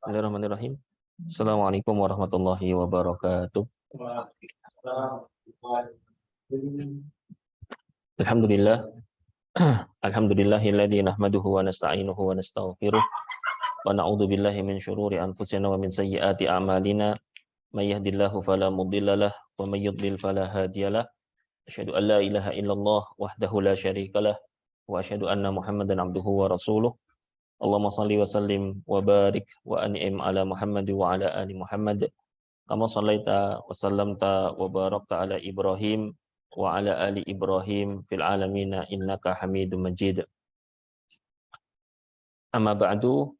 Bismillahirrahmanirrahim. Assalamualaikum warahmatullahi wabarakatuh. Alhamdulillah. Alhamdulillahilladzi nahmaduhu wa nasta'inuhu wa nastaghfiruh wa na'udzu billahi min syururi anfusina wa min sayyiati a'malina may yahdihillahu fala mudhillalah wa may yudlil fala hadiyalah. Asyhadu an la ilaha illallah wahdahu la syarikalah wa asyhadu anna Muhammadan abduhu wa rasuluh. Allahumma shalli wa sallim wa barik wa an'im ala Muhammad wa ala ali Muhammad kama shallaita wa sallamta wa barakta ala Ibrahim wa ala ali Ibrahim fil alamin innaka Hamidum Majid. Amma ba'du.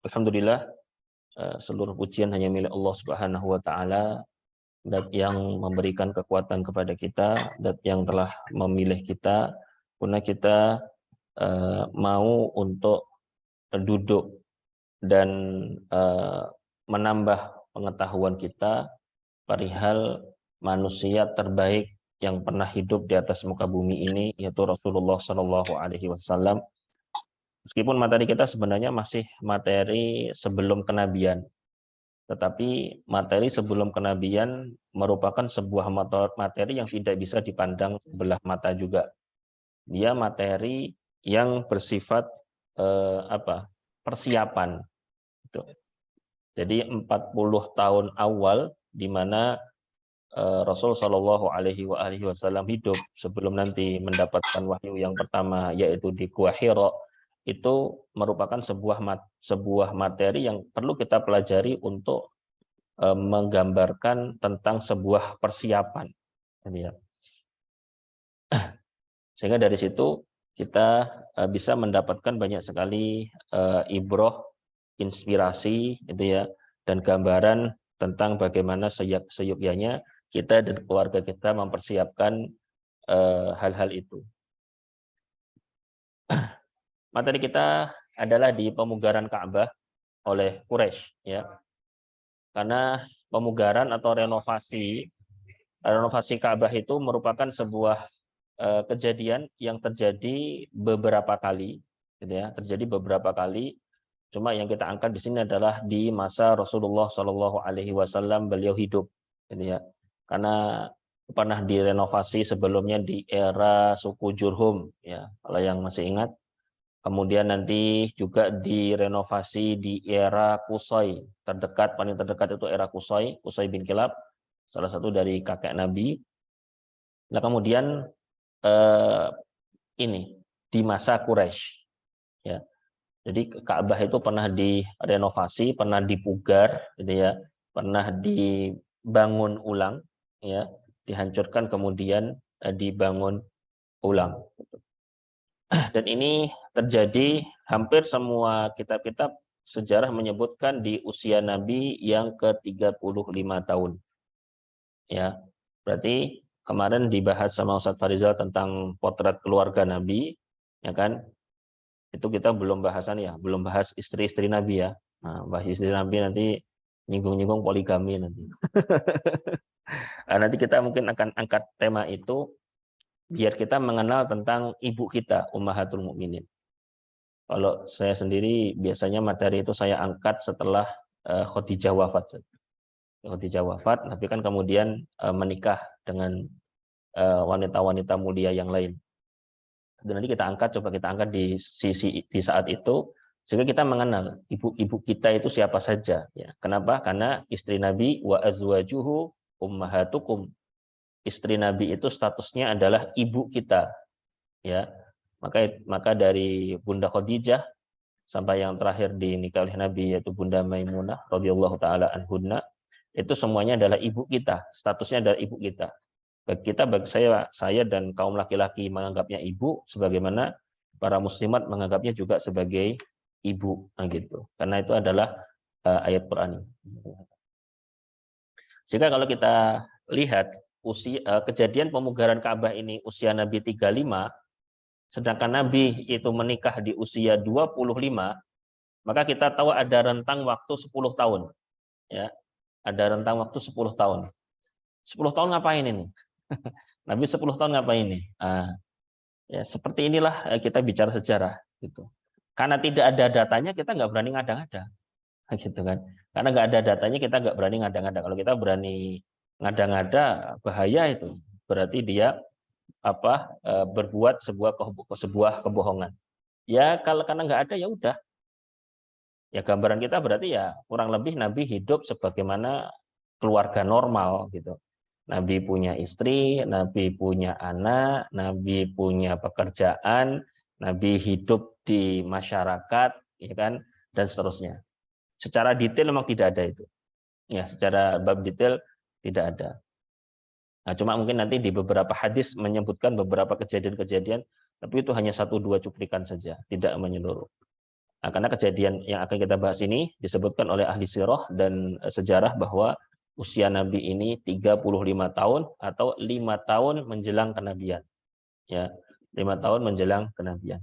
Alhamdulillah, seluruh pujian hanya milik Allah Subhanahu wa taala, dat yang memberikan kekuatan kepada kita, dat yang telah memilih kita guna kita mau untuk duduk dan menambah pengetahuan kita perihal manusia terbaik yang pernah hidup di atas muka bumi ini, yaitu Rasulullah Shallallahu Alaihi Wasallam. Meskipun materi kita sebenarnya masih materi sebelum kenabian, tetapi materi sebelum kenabian merupakan sebuah materi yang tidak bisa dipandang sebelah mata juga. Dia materi yang bersifat persiapan. Jadi 40 tahun awal di mana Rasul Shallallahu Alaihi Wasallam hidup sebelum nanti mendapatkan wahyu yang pertama, yaitu di Gua Hira, itu merupakan sebuah materi yang perlu kita pelajari untuk menggambarkan tentang sebuah persiapan. Sehingga dari situ kita bisa mendapatkan banyak sekali ibroh, inspirasi, gitu ya, dan gambaran tentang bagaimana seyogyanya kita dan keluarga kita mempersiapkan hal-hal itu. Materi kita adalah di pemugaran Ka'bah oleh Quraisy, ya. Karena pemugaran atau renovasi Ka'bah itu merupakan sebuah kejadian yang terjadi beberapa kali, gitu ya, terjadi beberapa kali. Cuma yang kita angkat di sini adalah di masa Rasulullah Shallallahu Alaihi Wasallam beliau hidup, gitu ya. Karena pernah direnovasi sebelumnya di era suku Jurhum, ya, kalau yang masih ingat. Kemudian nanti juga direnovasi di era Qusay, paling terdekat itu era Qusay bin Kilab, salah satu dari kakek Nabi. Nah kemudian ini di masa Quraisy, ya. Jadi Ka'bah itu pernah direnovasi, pernah dipugar, gitu ya, pernah dibangun ulang, ya, dihancurkan kemudian dibangun ulang. Dan ini terjadi hampir semua kitab-kitab sejarah menyebutkan di usia Nabi yang ke-35 tahun. Ya, berarti kemarin dibahas sama Ustadz Farizal tentang potret keluarga Nabi, ya kan? Itu kita belum bahas istri-istri Nabi, ya. Nah, bahas istri Nabi nanti nyinggung-nyinggung poligami nanti. Nah, nanti kita mungkin akan angkat tema itu biar kita mengenal tentang ibu kita, Ummahatul Mukminin. Kalau saya sendiri biasanya materi itu saya angkat setelah Khadijah wafat. Khadijah wafat, tapi kan kemudian menikah dengan wanita-wanita mulia yang lain. Dan nanti coba kita angkat di saat itu, sehingga kita mengenal ibu-ibu kita itu siapa saja. Ya. Kenapa? Karena istri Nabi wa azwajuhu ummahatukum. Istri Nabi itu statusnya adalah ibu kita, ya. Maka dari Bunda Khadijah sampai yang terakhir dinikahi oleh Nabi yaitu Bunda Maimunah radhiyallahu taala anhunna, itu semuanya adalah ibu kita, statusnya adalah ibu kita. Bagi saya dan kaum laki-laki menganggapnya ibu, sebagaimana para muslimat menganggapnya juga sebagai ibu, gitu. Karena itu adalah ayat Quran. Jika kalau kita lihat kejadian pemugaran Ka'bah ini usia Nabi 35, sedangkan Nabi itu menikah di usia 25, maka kita tahu ada rentang waktu 10 tahun. Ya, ada rentang waktu 10 tahun. 10 tahun ngapain ini? Nabi 10 tahun ngapain ini? Ya, seperti inilah kita bicara sejarah. Gitu. Karena tidak ada datanya, kita nggak berani ngada-ngada. Gitu kan. Karena nggak ada datanya, kita nggak berani ngada-ngada. Kalau kita berani ngada-ngada, bahaya itu. Berarti dia berbuat sebuah kebohongan. Ya kalau karena nggak ada ya udah. Ya gambaran kita berarti ya kurang lebih Nabi hidup sebagaimana keluarga normal gitu. Nabi punya istri, Nabi punya anak, Nabi punya pekerjaan, Nabi hidup di masyarakat, ya kan, dan seterusnya. Secara detail memang tidak ada itu. Ya, secara bab detail tidak ada. Nah, cuma mungkin nanti di beberapa hadis menyebutkan beberapa kejadian-kejadian, tapi itu hanya 1-2 cuplikan saja, tidak menyeluruh. Nah, karena kejadian yang akan kita bahas ini disebutkan oleh ahli sirah dan sejarah bahwa usia Nabi ini 35 tahun atau 5 tahun menjelang kenabian. Ya, 5 tahun menjelang kenabian.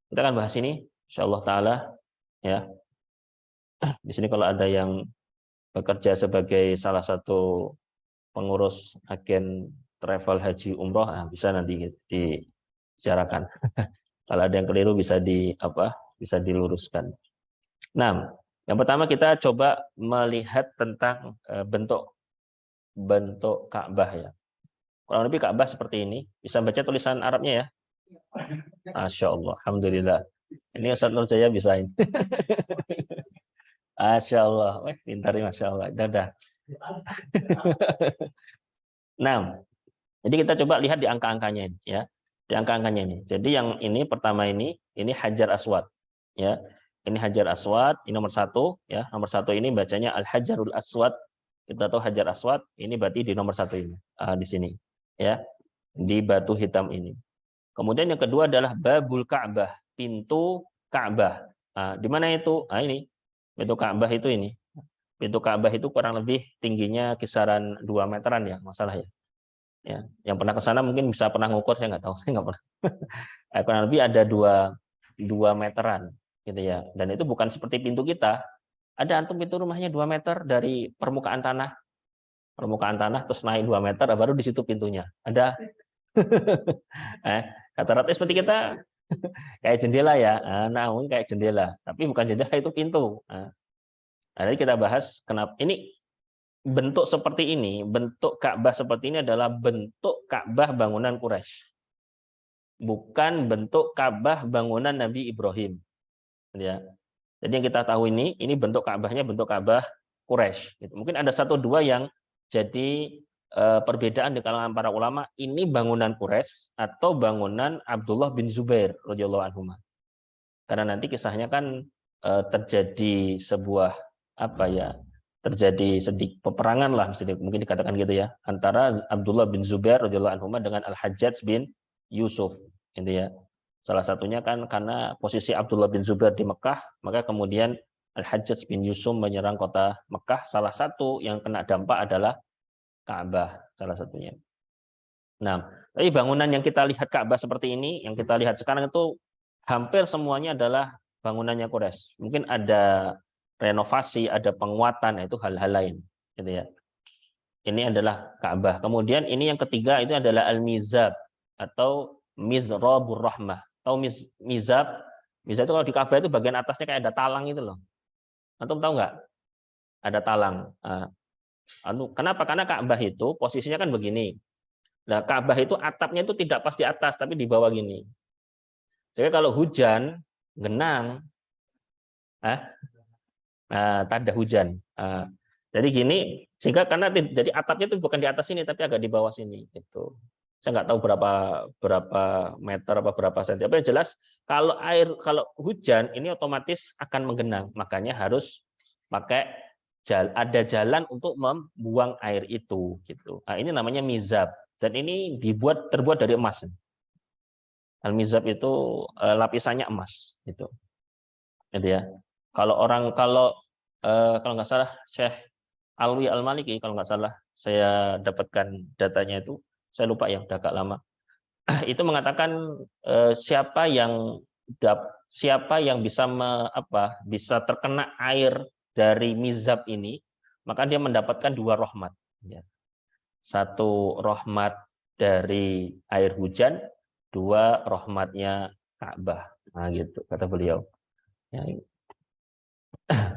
Kita akan bahas ini insyaallah taala ya. Di sini kalau ada yang bekerja sebagai salah satu pengurus agen travel haji umroh, bisa nanti dibicarakan. Kalau ada yang keliru bisa bisa diluruskan. Nah, yang pertama kita coba melihat tentang bentuk Ka'bah ya. Kurang lebih Ka'bah seperti ini. Bisa baca tulisan Arabnya ya? Masya Allah, alhamdulillah. Ini Ustaz Nurjaya bisa ini. Masya Allah, wah pintar nih Masya Allah. Udah. Nah, jadi kita coba lihat di angka-angkanya ini ya. Di angka-angkanya ini. Jadi yang ini pertama ini Hajar Aswad ya. Ini Hajar Aswad, ini nomor 1 ya. Nomor 1 ini bacanya Al-Hajarul Aswad. Kita tahu Hajar Aswad, ini berarti di nomor 1 ini di sini ya. Di batu hitam ini. Kemudian yang kedua adalah Babul Ka'bah, pintu Ka'bah. Di mana itu? Ini. Pintu Ka'bah itu ini. Pintu Ka'bah itu kurang lebih tingginya kisaran 2 meteran ya, masalah ya. Ya, yang pernah ke sana mungkin bisa pernah ngukur, saya nggak tahu, saya nggak pernah. Kurang lebih ada 2 meteran gitu ya. Dan itu bukan seperti pintu kita. Ada antum pintu rumahnya 2 meter dari permukaan tanah. Permukaan tanah terus naik 2 meter baru di situ pintunya. Ada kata-kata seperti kita kayak jendela ya. Nah, mungkin kayak jendela, tapi bukan jendela, itu pintu. Jadi kita bahas kenapa ini bentuk seperti ini, bentuk Ka'bah seperti ini adalah bentuk Ka'bah bangunan Quraisy. Bukan bentuk Ka'bah bangunan Nabi Ibrahim. Ya. Jadi yang kita tahu ini bentuk Ka'bahnya bentuk Ka'bah Quraisy. Gitu. Mungkin ada 1-2 yang jadi perbedaan di kalangan para ulama, ini bangunan Quraisy atau bangunan Abdullah bin Zubair radhiyallahu anhu. Karena nanti kisahnya kan terjadi sebuah terjadi sedikit peperangan lah, mungkin dikatakan gitu ya, antara Abdullah bin Zubair radhiyallahu anhu dengan Al-Hajjaj bin Yusuf, gitu ya. Salah satunya kan karena posisi Abdullah bin Zubair di Mekah, maka kemudian Al-Hajjaj bin Yusuf menyerang kota Mekah. Salah satu yang kena dampak adalah Ka'bah, salah satunya. Nah, tapi bangunan yang kita lihat Ka'bah seperti ini, yang kita lihat sekarang itu hampir semuanya adalah bangunannya Quraisy. Mungkin ada renovasi, ada penguatan, itu hal-hal lain, gitu ya. Ini adalah Ka'bah. Kemudian ini yang ketiga itu adalah Al-Mizab atau Mizrabur Rahmah. Tahu Mizab? Mizab itu kalau di Ka'bah itu bagian atasnya kayak ada talang itu loh. Antum tahu nggak? Ada talang. Kenapa? Karena Ka'bah itu posisinya kan begini. Nah, Ka'bah itu atapnya itu tidak pas di atas, tapi di bawah gini. Jadi kalau hujan, genang, tanda hujan. Jadi gini, sehingga karena jadi atapnya itu bukan di atas sini, tapi agak di bawah sini. Gitu. Saya nggak tahu berapa meter apa berapa senti. Tapi yang jelas kalau hujan ini otomatis akan menggenang. Makanya harus pakai ada jalan untuk membuang air itu gitu. Nah, ini namanya mizab dan ini terbuat dari emas. Al-mizab itu lapisannya emas gitu. Gitu ya. Kalau nggak salah Syekh Alwi Al-Maliki kalau nggak salah saya dapatkan datanya itu, saya lupa ya udah agak lama. Itu mengatakan siapa yang bisa bisa terkena air dari mizab ini, maka dia mendapatkan 2 rahmat. Ya. 1 rahmat dari air hujan, 2 rahmatnya Ka'bah. Nah, gitu kata beliau. Ya.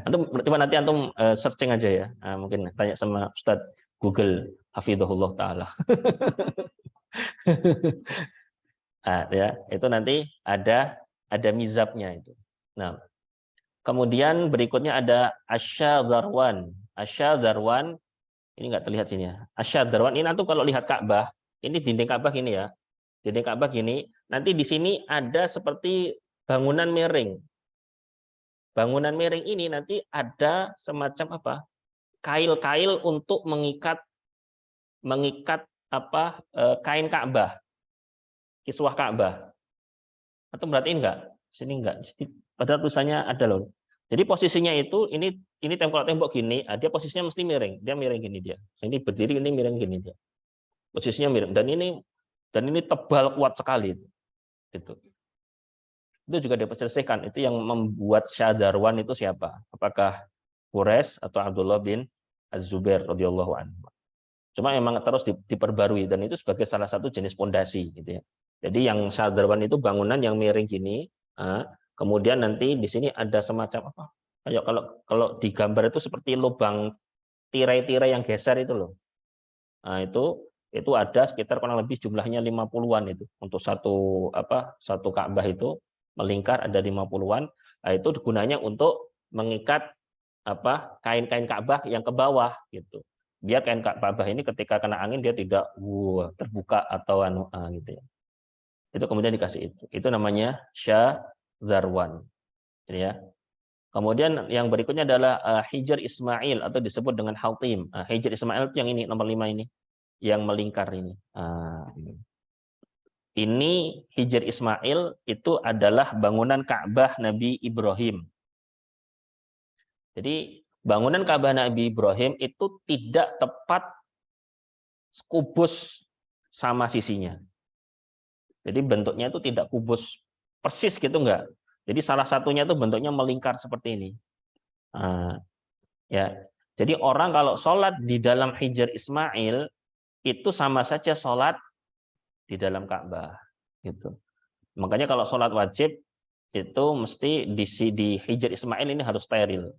Coba nanti antum searching aja ya. Nah, mungkin tanya sama Ustadz Google hafizahullah taala. Nah, ya, itu nanti ada mizabnya itu. Nah, kemudian berikutnya ada asyadharwan. Asyadharwan ini nggak terlihat sini ya. Asyadharwan ini antum kalau lihat Ka'bah, ini dinding Ka'bah ini ya. Dinding Ka'bah gini, nanti di sini ada seperti bangunan miring. Bangunan miring ini nanti ada semacam apa? Kail-kail untuk mengikat kain Ka'bah, kiswah Ka'bah. Atau berarti enggak? Sini enggak. Padahal tulisannya ada loh. Jadi posisinya itu ini tembok gini, dia posisinya mesti miring. Dia miring gini dia. Ini berdiri, ini miring gini dia. Posisinya miring dan ini tebal kuat sekali itu. Itu juga diperselisihkan. Itu yang membuat Syadharwan itu siapa? Apakah Quraisy atau Abdullah bin Az-Zubair radhiyallahu anhu. Cuma memang terus diperbarui dan itu sebagai salah satu jenis pondasi gitu ya. Jadi yang Syadharwan itu bangunan yang miring gini, kemudian nanti di sini ada semacam apa? Kayak kalau di gambar itu seperti lubang tirai-tirai yang geser itu loh. Nah, itu ada sekitar kurang lebih jumlahnya 50-an itu untuk satu Ka'bah itu melingkar ada 50-an. Nah, itu gunanya untuk mengikat kain-kain Ka'bah yang ke bawah gitu. Biar kain Ka'bah ini ketika kena angin dia tidak terbuka atau gitu ya. Itu kemudian dikasih itu. Itu namanya Syadharwan. Ya. Kemudian yang berikutnya adalah Hijr Ismail atau disebut dengan Haltim. Hijr Ismail itu yang ini nomor 5 ini, yang melingkar ini. Ini Hijr Ismail itu adalah bangunan Ka'bah Nabi Ibrahim. Jadi bangunan Ka'bah Nabi Ibrahim itu tidak tepat kubus sama sisinya. Jadi bentuknya itu tidak kubus persis gitu enggak. Jadi salah satunya itu bentuknya melingkar seperti ini. Ya. Jadi orang kalau sholat di dalam Hijr Ismail itu sama saja sholat di dalam Ka'bah. Gitu. Makanya kalau sholat wajib itu mesti di Hijr Ismail ini harus steril.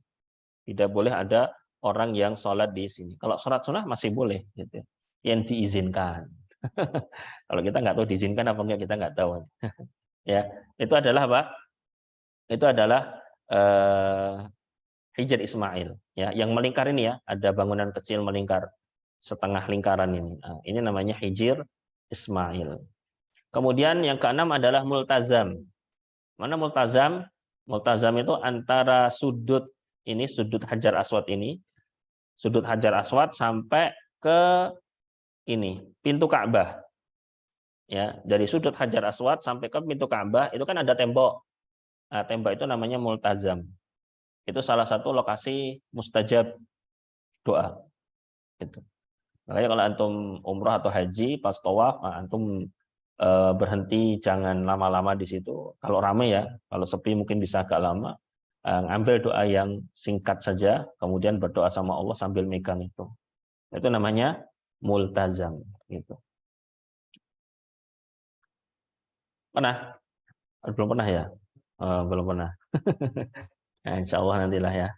Tidak boleh ada orang yang sholat di sini. Kalau sholat sunnah masih boleh, gitu. Yang diizinkan. Kalau kita nggak tahu diizinkan apa enggak kita nggak tahu. Ya, itu adalah apa? Itu adalah Hijr Ismail. Ya, yang melingkar ini ya, ada bangunan kecil melingkar setengah lingkaran ini. Nah, ini namanya Hijr Ismail. Kemudian yang keenam adalah multazam. Mana multazam? Multazam itu antara sudut Hajar Aswad ini, sudut Hajar Aswad sampai ke ini pintu Ka'bah. Ya, dari sudut Hajar Aswad sampai ke pintu Ka'bah itu kan ada tembok. Nah, tembok itu namanya multazam. Itu salah satu lokasi mustajab doa. Gitu. Makanya kalau antum umrah atau haji pas tawaf, antum berhenti jangan lama-lama di situ. Kalau ramai ya, kalau sepi mungkin bisa agak lama. Ambil doa yang singkat saja, kemudian berdoa sama Allah sambil megang itu. Itu namanya multazam. Gitu. Pernah? Belum pernah ya? Belum pernah. Nah, insya Allah nantilah ya.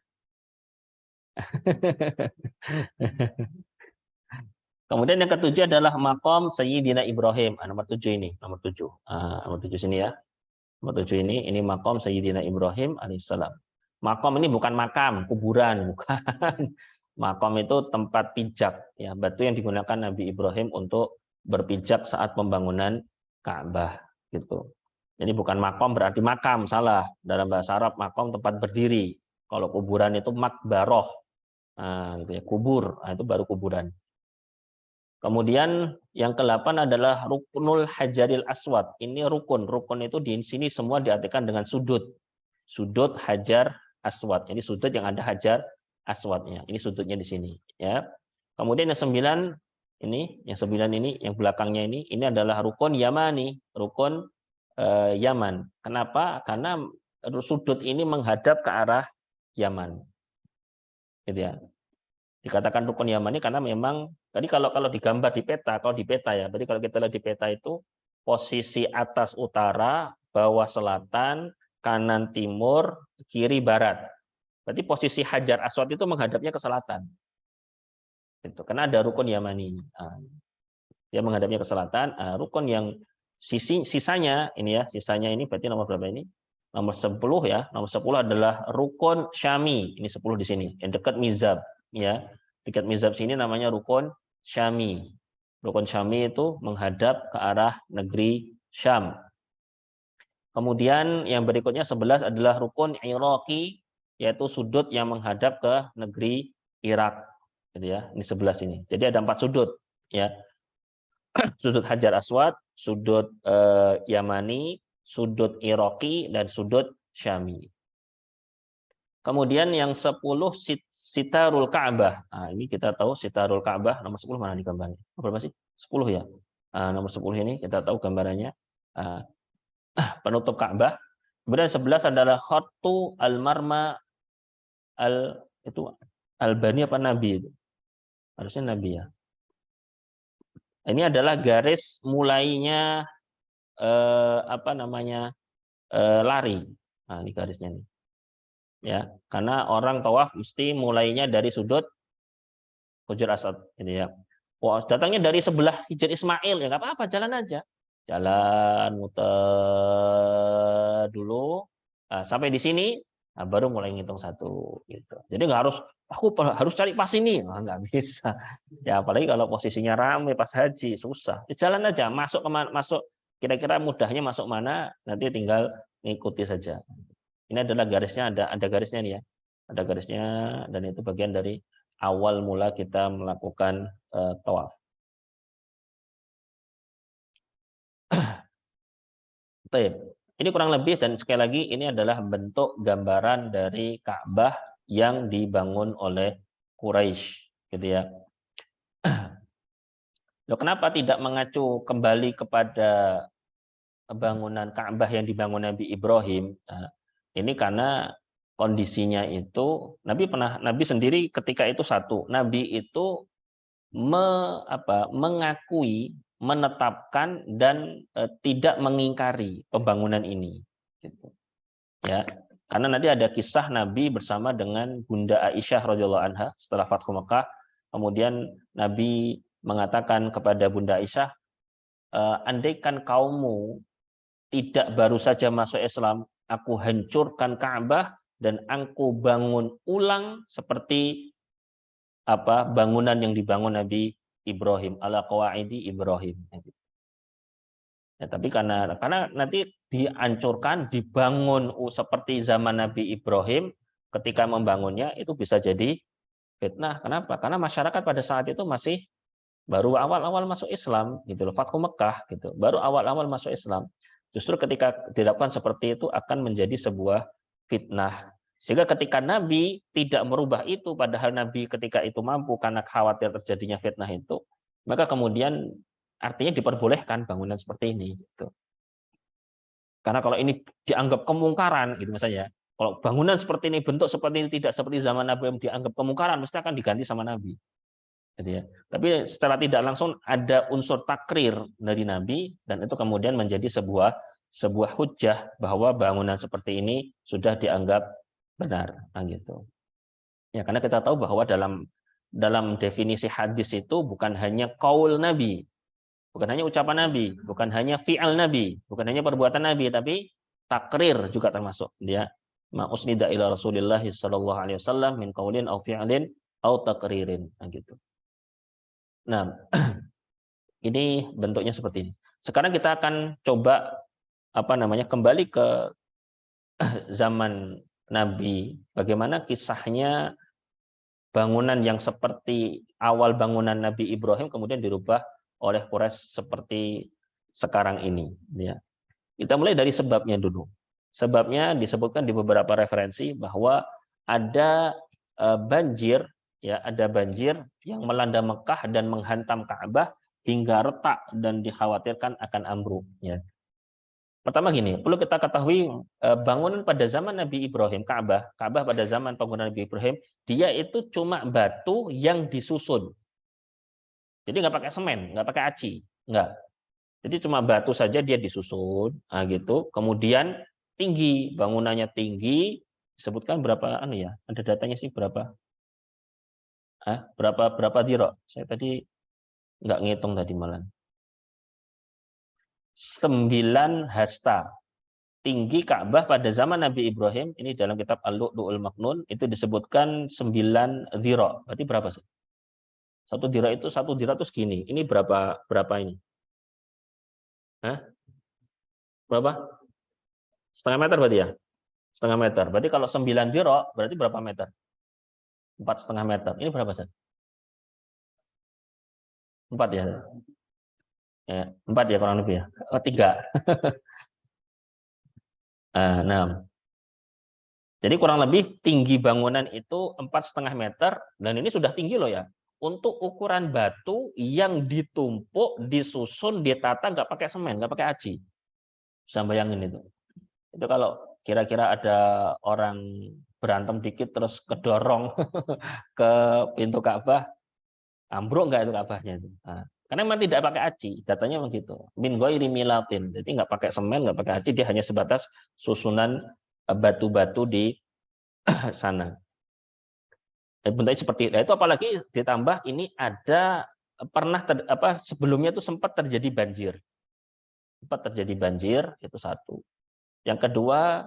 Kemudian yang ketujuh adalah makom Sayyidina Ibrahim. Nomor 7 ini, nomor 7. Nomor 7 sini ya. Nomor 7 ini makom Sayyidina Ibrahim alaihissalam. Makom ini bukan makam, kuburan, bukan. Makom itu tempat pijak, ya, batu yang digunakan Nabi Ibrahim untuk berpijak saat pembangunan Ka'bah gitu. Jadi bukan makom berarti makam, salah. Dalam bahasa Arab makom tempat berdiri. Kalau kuburan itu makbaroh, nah, gitu ya, kubur, nah, itu baru kuburan. Kemudian yang ke-8 adalah rukunul hajaril aswad. Ini rukun. Rukun itu di sini semua diartikan dengan sudut. Sudut hajar aswad. Ini sudut yang ada hajar aswadnya. Ini sudutnya di sini. Ya. Kemudian yang 9 ini, yang belakangnya ini adalah rukun Yamani, rukun Yaman. Kenapa? Karena sudut ini menghadap ke arah Yaman. Gitu ya. Dikatakan rukun Yamani karena memang tadi kalau digambar di peta, ya. Berarti kalau kita lihat di peta itu posisi atas utara, bawah selatan, kanan timur, kiri barat. Berarti posisi Hajar Aswad itu menghadapnya ke selatan. Itu karena ada rukun Yamani. Dia menghadapnya ke selatan. Rukun yang sisanya ini berarti nomor berapa ini? Nomor 10 ya. Nomor 10 adalah rukun Syami. Ini 10 di sini, yang dekat Mizab ya. Dekat Mizab sini namanya rukun Syami. Rukun Syami itu menghadap ke arah negeri Syam. Kemudian yang berikutnya 11 adalah rukun Iraqi, yaitu sudut yang menghadap ke negeri Irak. Gitu ya. Ini 11 ini. Jadi ada 4 sudut ya. Sudut Hajar Aswad, sudut Yamani, sudut Iraqi, dan sudut Syami. Kemudian yang 10 sitarul Ka'bah. Nah, ini kita tahu sitarul Ka'bah nomor 10 mana di gambarnya? Berapa sih? 10 ya. Nomor 10 ini kita tahu gambarannya. Penutup Ka'bah. Kemudian 11 adalah khattu al-marma al-bani apa nabi itu? Harusnya nabi ya. Ini adalah garis mulainya lari. Nah, ini garisnya nih. Ya, karena orang tawaf mesti mulainya dari sudut Hajar Aswad ini ya. Wah, datangnya dari sebelah Hijr Ismail ya nggak apa-apa, jalan aja. Jalan muter dulu sampai di sini baru mulai ngitung 1 gitu. Jadi nggak harus aku harus cari pas ini, nggak bisa. Ya apalagi kalau posisinya ramai pas haji susah. Jalan aja, masuk kira-kira mudahnya masuk mana, nanti tinggal ngikuti saja. Ini adalah garisnya, ada garisnya nih ya. Ada garisnya dan itu bagian dari awal mula kita melakukan tawaf. Ini kurang lebih dan sekali lagi ini adalah bentuk gambaran dari Ka'bah yang dibangun oleh Quraisy, gitu ya. Loh, kenapa tidak mengacu kembali kepada bangunan Ka'bah yang dibangun Nabi Ibrahim? Nah, ini karena kondisinya itu Nabi sendiri ketika itu Nabi itu mengakui, menetapkan dan tidak mengingkari pembangunan ini gitu. Ya, karena nanti ada kisah Nabi bersama dengan Bunda Aisyah radhiyallahu anha setelah Fathu Mekah, kemudian Nabi mengatakan kepada Bunda Aisyah, andaikan kaummu tidak baru saja masuk Islam, aku hancurkan Ka'bah dan aku bangun ulang seperti bangunan yang dibangun Nabi Ibrahim, ala qawaidi Ibrahim. Ya, tapi karena nanti dihancurkan, dibangun seperti zaman Nabi Ibrahim, ketika membangunnya itu bisa jadi fitnah. Kenapa? Karena masyarakat pada saat itu masih baru awal-awal masuk Islam, gitu loh, Fathu Mekah, gitu. Baru awal-awal masuk Islam. Justru ketika dilakukan seperti itu akan menjadi sebuah fitnah. Sehingga ketika Nabi tidak merubah itu, padahal Nabi ketika itu mampu karena khawatir terjadinya fitnah itu, maka kemudian artinya diperbolehkan bangunan seperti ini. Gitu. Karena kalau ini dianggap kemungkaran, gitu misalnya, kalau bangunan seperti ini, bentuk seperti ini tidak seperti zaman Nabi yang dianggap kemungkaran, mesti akan diganti sama Nabi. Gitu ya. Tapi secara tidak langsung ada unsur takrir dari Nabi dan itu kemudian menjadi sebuah hujah bahwa bangunan seperti ini sudah dianggap benar, gitu. Ya, karena kita tahu bahwa dalam definisi hadis itu bukan hanya qaul Nabi, bukan hanya ucapan Nabi, bukan hanya fi'al Nabi, bukan hanya perbuatan Nabi, tapi takrir juga termasuk. Dia ma'usnida ila Rasulillah sallallahu alaihi wasallam min qaulin aw fi'lin aw takririn, gitu. Nah, Ini bentuknya seperti ini. Sekarang kita akan coba kembali ke zaman Nabi. Bagaimana kisahnya bangunan yang seperti awal bangunan Nabi Ibrahim kemudian dirubah oleh Quraisy seperti sekarang ini. Ya. Kita mulai dari sebabnya dulu. Sebabnya disebutkan di beberapa referensi bahwa ada banjir, ya, ada banjir yang melanda Mekah dan menghantam Ka'bah hingga retak dan dikhawatirkan akan ambruk. Ya. Pertama gini, perlu kita ketahui bangunan pada zaman Nabi Ibrahim, Ka'bah pada zaman bangunan Nabi Ibrahim, dia itu cuma batu yang disusun. Jadi nggak pakai semen, nggak pakai aci, nggak. Jadi cuma batu saja dia disusun, nah gitu. Kemudian tinggi, bangunannya tinggi, disebutkan berapa ya? Ada datanya sih berapa? Berapa dirok? Saya tadi nggak ngitung tadi malam. 9 hasta. Tinggi Ka'bah pada zaman Nabi Ibrahim, ini dalam kitab Al-Lu'lu'ul Maknun, itu disebutkan 9 dhira. Berarti berapa sih? 1 dhira itu segini. Ini berapa ini? Berapa? Setengah meter berarti ya? Setengah meter. Berarti kalau 9 dhira, berarti berapa meter? 4,5 meter. Ini berapa sih? 4 ya? 4 ya kurang lebih ya? 3. Nah, jadi kurang lebih tinggi bangunan itu 4,5 meter, dan ini sudah tinggi loh ya. Untuk ukuran batu yang ditumpuk, disusun, ditata, nggak pakai semen, nggak pakai aci. Bisa bayangin itu. Itu kalau kira-kira ada orang berantem dikit terus kedorong ke pintu Ka'bah, ambruk nggak itu Ka'bahnya itu. Nah, karena memang tidak pakai aci, datanya begitu. Min ghairi milatin. Jadi nggak pakai semen, nggak pakai aci, dia hanya sebatas susunan batu-batu di sana. Bentuknya seperti itu. Apalagi ditambah ini ada sebelumnya itu sempat terjadi banjir. Sempat terjadi banjir, itu satu. Yang kedua,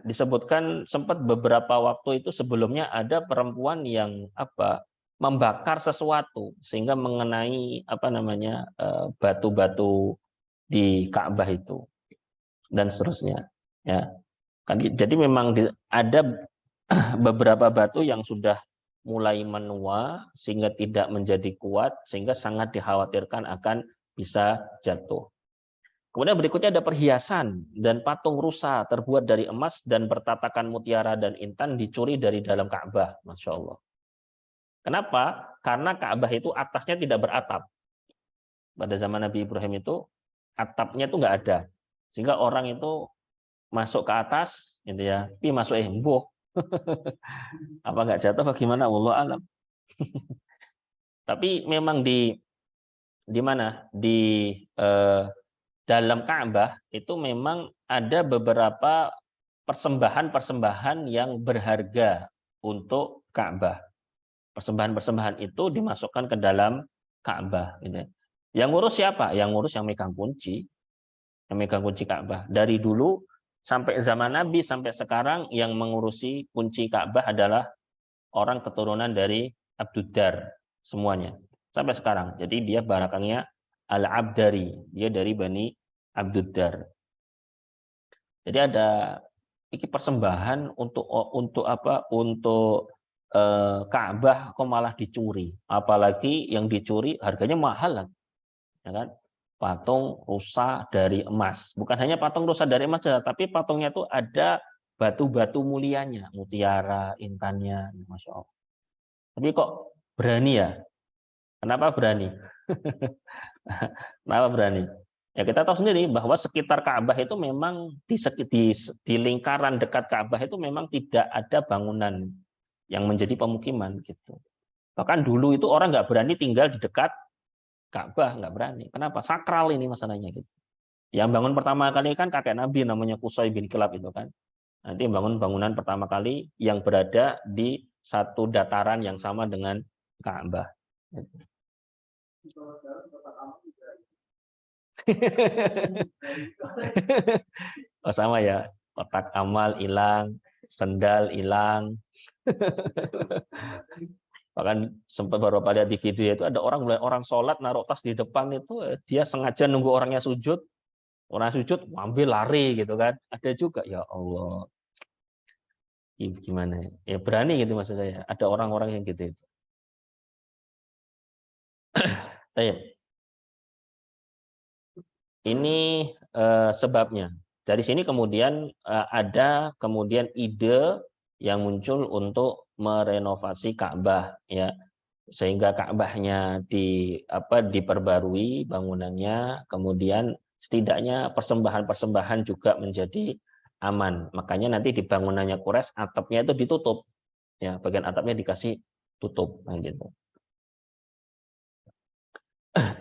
disebutkan sempat beberapa waktu itu sebelumnya ada perempuan yang membakar sesuatu sehingga mengenai batu-batu di Ka'bah itu dan seterusnya, ya kan. Jadi memang ada beberapa batu yang sudah mulai menua sehingga tidak menjadi kuat, sehingga sangat dikhawatirkan akan bisa jatuh. Kemudian berikutnya ada perhiasan dan patung rusa terbuat dari emas dan bertatakan mutiara dan intan dicuri dari dalam Ka'bah. Masya Allah. Kenapa? Karena Ka'bah itu atasnya tidak beratap. Pada zaman Nabi Ibrahim itu atapnya itu nggak ada. Sehingga orang itu masuk ke atas, gitu ya. Tapi masuk embuh. Apa nggak jatuh bagaimana? Wallahu alam. Tapi memang di mana? Di dalam Ka'bah itu memang ada beberapa persembahan-persembahan yang berharga untuk Ka'bah. Persembahan-persembahan itu dimasukkan ke dalam Ka'bah. Gitu. Yang ngurus siapa? Yang ngurus yang megang kunci. Yang megang kunci Ka'bah. Dari dulu sampai zaman Nabi sampai sekarang yang mengurusi kunci Ka'bah adalah orang keturunan dari Abduddar semuanya. Sampai sekarang. Jadi dia barakangnya Al-Abdari, dia dari Bani Abduddar. Jadi ada persembahan untuk Ka'bah kok malah dicuri. Apalagi yang dicuri harganya mahal, ya kan? Patung rusa dari emas. Bukan hanya patung rusa dari emas, tapi patungnya itu ada batu-batu mulianya, mutiara, intannya, Masya Allah. Tapi kok berani ya? Kenapa berani? Kenapa berani? Ya kita tahu sendiri bahwa sekitar Ka'bah itu memang di lingkaran dekat Ka'bah itu memang tidak ada bangunan yang menjadi pemukiman gitu. Bahkan dulu itu orang nggak berani tinggal di dekat Ka'bah, nggak berani. Kenapa? Sakral ini masalahnya gitu. Yang bangun pertama kali kan kakek Nabi namanya Qusay bin Kilab itu kan. Nanti bangun bangunan pertama kali yang berada di satu dataran yang sama dengan Ka'bah. Oh, sama ya, kotak amal hilang, sendal hilang. Bahkan sempat beberapa lihat di video itu ada orang sholat naruh tas di depan itu, dia sengaja nunggu orangnya sujud, orang sujud ambil lari gitu kan. Ada juga, ya Allah, gimana ya, berani gitu maksud saya. Ada orang-orang yang gitu itu. Ini sebabnya. Dari sini kemudian ada kemudian ide yang muncul untuk merenovasi Ka'bah, ya, sehingga Ka'bahnya diperbarui bangunannya, kemudian setidaknya persembahan-persembahan juga menjadi aman. Makanya nanti di bangunannya Quraisy atapnya itu ditutup, ya, bagian atapnya dikasih tutup, nah gitu.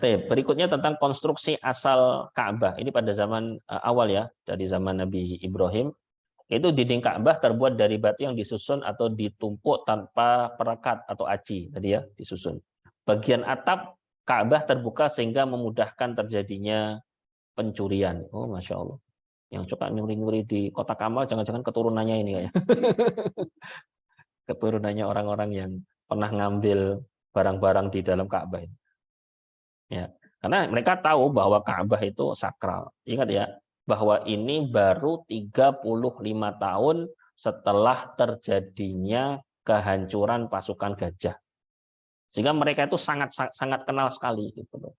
Berikutnya tentang konstruksi asal Ka'bah. Ini pada zaman awal ya, dari zaman Nabi Ibrahim. Itu dinding Ka'bah terbuat dari batu yang disusun atau ditumpuk tanpa perekat atau aci, tadi ya, disusun. Bagian atap Ka'bah terbuka sehingga memudahkan terjadinya pencurian. Oh, Masya Allah. Yang suka nyuri-nyuri di Kotak Amal, jangan-jangan keturunannya ini kayak. Keturunannya orang-orang yang pernah ngambil barang-barang di dalam Ka'bah. Ya, karena mereka tahu bahwa Ka'bah itu sakral. Ingat ya, bahwa ini baru 35 tahun setelah terjadinya kehancuran pasukan gajah. Sehingga mereka itu sangat sangat kenal sekali gitu loh.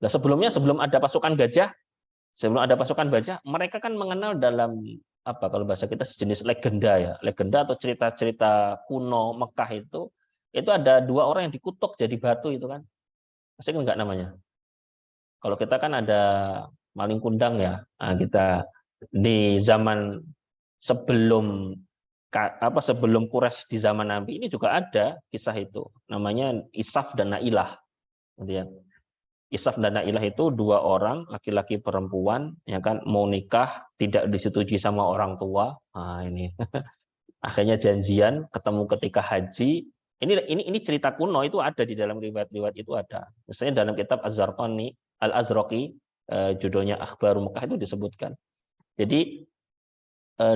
Nah, sebelum ada pasukan gajah, mereka kan mengenal dalam apa, kalau bahasa kita sejenis legenda ya, legenda atau cerita-cerita kuno Mekah itu ada dua orang yang dikutuk jadi batu itu kan. Asing enggak namanya? Kalau kita kan ada maling kundang ya, nah, kita di zaman sebelum sebelum Quraisy di zaman Nabi ini juga ada kisah itu, namanya Isaf dan Nailah. Kemudian Isaf dan Nailah itu dua orang laki-laki perempuan ya kan, mau nikah tidak disetujui sama orang tua. Nah, ini akhirnya janjian ketemu ketika haji. Ini cerita kuno, itu ada di dalam riwayat-riwayat, itu ada. Misalnya dalam kitab Az-Zarqani Al-Azraqi, judulnya Akhbaru Mekah, itu disebutkan. Jadi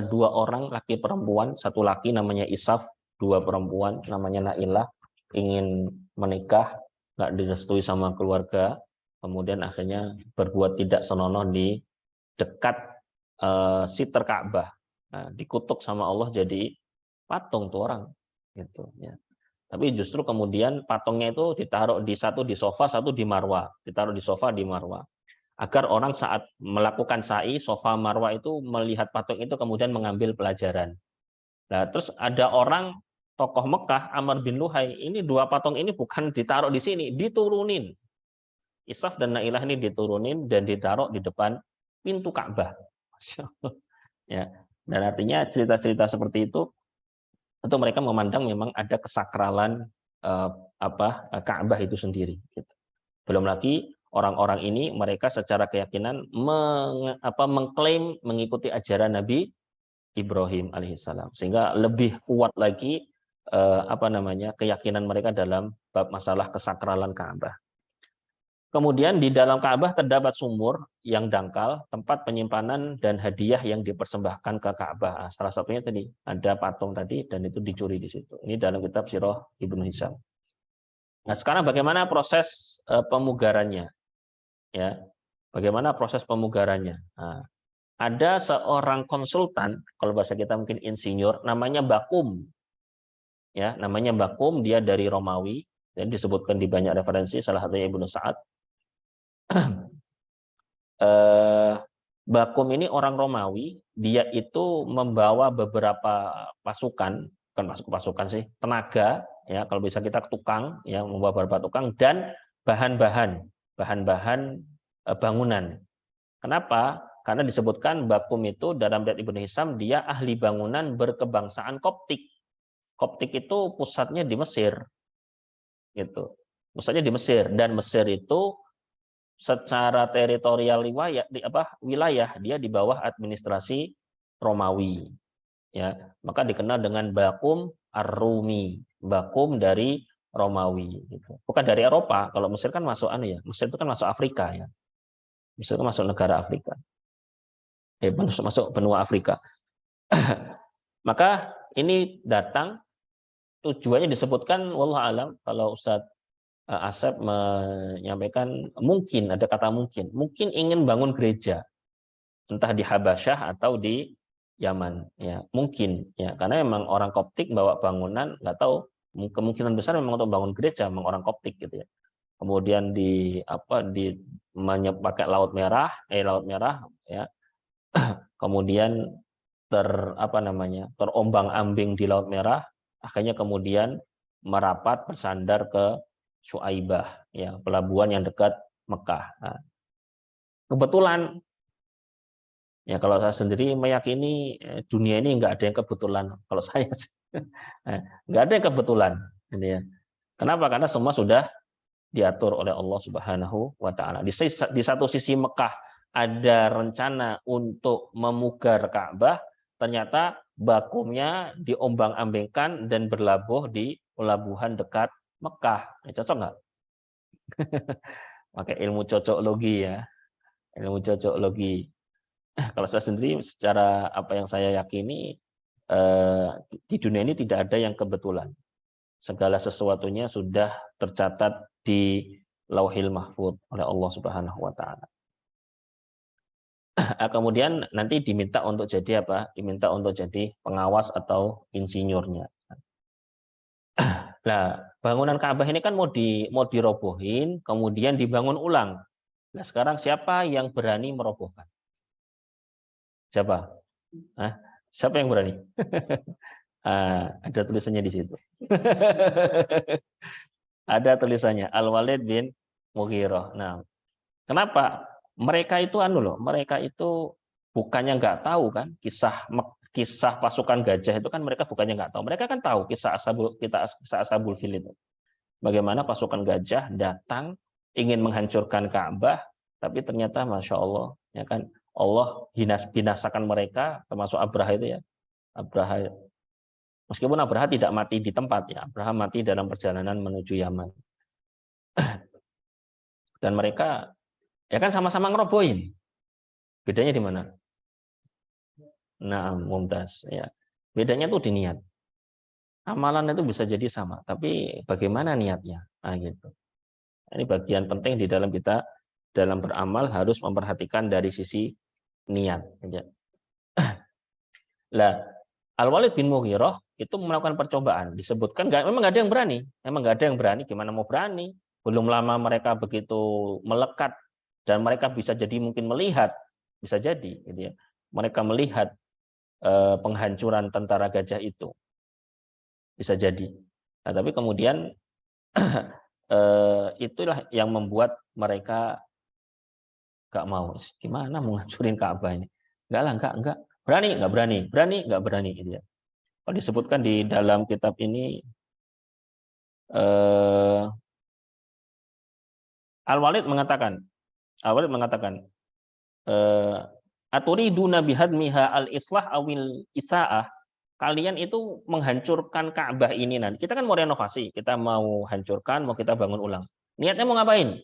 dua orang laki perempuan, satu laki namanya Isaf, dua perempuan namanya Nailah, ingin menikah, nggak direstui sama keluarga, kemudian akhirnya berbuat tidak senonoh di dekat sitar Ka'bah. Nah, dikutuk sama Allah jadi patung tuh orang gitu ya. Tapi justru kemudian patungnya itu ditaruh satu di sofa, satu di marwah, ditaruh di sofa di marwah, agar orang saat melakukan sa'i sofa marwah itu melihat patung itu kemudian mengambil pelajaran. Nah, terus ada orang tokoh Mekah Amr bin Luhai, ini dua patung ini bukan ditaruh di sini, diturunin. Isaf dan Nailah ini diturunin dan ditaruh di depan pintu Ka'bah. Ya. Dan artinya cerita-cerita seperti itu mereka memandang memang ada kesakralan Ka'bah itu sendiri. Gitu. Belum lagi orang-orang ini mereka secara keyakinan mengklaim mengikuti ajaran Nabi Ibrahim alaihissalam, sehingga lebih kuat lagi keyakinan mereka dalam bab masalah kesakralan Ka'bah. Kemudian di dalam Ka'bah terdapat sumur yang dangkal, tempat penyimpanan dan hadiah yang dipersembahkan ke Ka'bah. Salah satunya tadi ada patung tadi dan itu dicuri di situ. Ini dalam kitab Sirah Ibnu Hisham. Nah, sekarang bagaimana proses pemugarannya? Ya, bagaimana proses pemugarannya? Nah, ada seorang konsultan, kalau bahasa kita mungkin insinyur, namanya Bakum. Ya, namanya Bakum, dia dari Romawi dan disebutkan di banyak referensi, salah satunya Ibnu Sa'ad. Bakum ini orang Romawi, dia itu membawa beberapa pasukan, bukan pasukan sih, tenaga, ya kalau bisa kita tukang, ya membawa beberapa tukang dan bahan-bahan bangunan. Kenapa? Karena disebutkan Bakum itu dalam riwayat Ibnu Hisham dia ahli bangunan berkebangsaan Koptik. Koptik itu pusatnya di Mesir, gitu. Pusatnya di Mesir dan Mesir itu secara teritorial wilayah dia di bawah administrasi Romawi, ya, maka dikenal dengan Bakum Ar-Rumi, Bakum dari Romawi, gitu. Bukan dari Eropa. Kalau Mesir kan masuk Mesir itu kan masuk Afrika ya, Mesir itu masuk negara Afrika, masuk benua Afrika. Maka ini datang tujuannya disebutkan wallahu alam, kalau Ustadz Asep menyampaikan mungkin ada kata mungkin ingin bangun gereja entah di Habasyah atau di Yaman, ya mungkin ya, karena memang orang Koptik bawa bangunan, nggak tahu, kemungkinan besar memang untuk bangun gereja memang orang Koptik gitu ya. Kemudian di apa di pakai laut merah ya, kemudian terombang-ambing di laut merah, akhirnya kemudian merapat bersandar ke Syuaibah, ya pelabuhan yang dekat Mekah. Nah, kebetulan ya, kalau saya sendiri meyakini dunia ini nggak ada yang kebetulan. Kalau saya nggak ada yang kebetulan. Ini ya. Kenapa? Karena semua sudah diatur oleh Allah Subhanahu wa Ta'ala. Di satu sisi Mekah ada rencana untuk memugar Ka'bah, ternyata bakumnya diombang-ambingkan dan berlabuh di pelabuhan dekat Mekah. Cocok nggak? Pakai ilmu cocoklogi ya, ilmu cocoklogi. Kalau saya sendiri secara apa yang saya yakini, di dunia ini tidak ada yang kebetulan. Segala sesuatunya sudah tercatat di Lauhil Mahfuz oleh Allah Subhanahu wa Ta'ala. Kemudian nanti diminta untuk jadi apa? Diminta untuk jadi pengawas atau insinyurnya. Nah, bangunan Ka'bah ini kan mau dirobohin, kemudian dibangun ulang. Nah, sekarang siapa yang berani merobohkan? Siapa? Hah? Siapa yang berani? Ada tulisannya di situ. Ada tulisannya Al-Walid bin Mughirah. Nah, kenapa? Mereka itu mereka itu bukannya nggak tahu kan kisah pasukan gajah itu kan, mereka bukannya nggak tahu. Mereka kan tahu kisah Ashabul Fil itu. Bagaimana pasukan gajah datang ingin menghancurkan Ka'bah, tapi ternyata Masya Allah, ya kan, Allah binasakan mereka, termasuk Abraha itu ya. Abraha, meskipun Abraha tidak mati di tempat ya, Abraha mati dalam perjalanan menuju Yaman. Dan mereka ya kan sama-sama ngerobohin. Bedanya di mana? Nah, Mumtaz ya. Bedanya tuh di niat. Amalan itu bisa jadi sama, tapi bagaimana niatnya? Nah, gitu. Ini bagian penting di dalam kita dalam beramal harus memperhatikan dari sisi niat. Lah, Al-Walid bin Mughirah itu melakukan percobaan. Disebutkan memang nggak ada yang berani. Memang nggak ada yang berani. Gimana mau berani? Belum lama mereka begitu melekat dan mereka bisa jadi mungkin melihat, bisa jadi, gitu ya. Mereka melihat penghancuran tentara gajah itu, bisa jadi. Nah, tapi kemudian itulah yang membuat mereka nggak mau. Gimana mau ngancurin Ka'bah ini? Enggak lah, enggak. Berani, nggak berani. Berani, nggak berani. Gitu ya. Kalau disebutkan di dalam kitab ini, Al-Walid mengatakan, aturiduna bihadmiha al-islah awil isaah, kalian itu menghancurkan Ka'bah ini nanti. Kita kan mau renovasi, kita mau hancurkan, mau kita bangun ulang. Niatnya mau ngapain?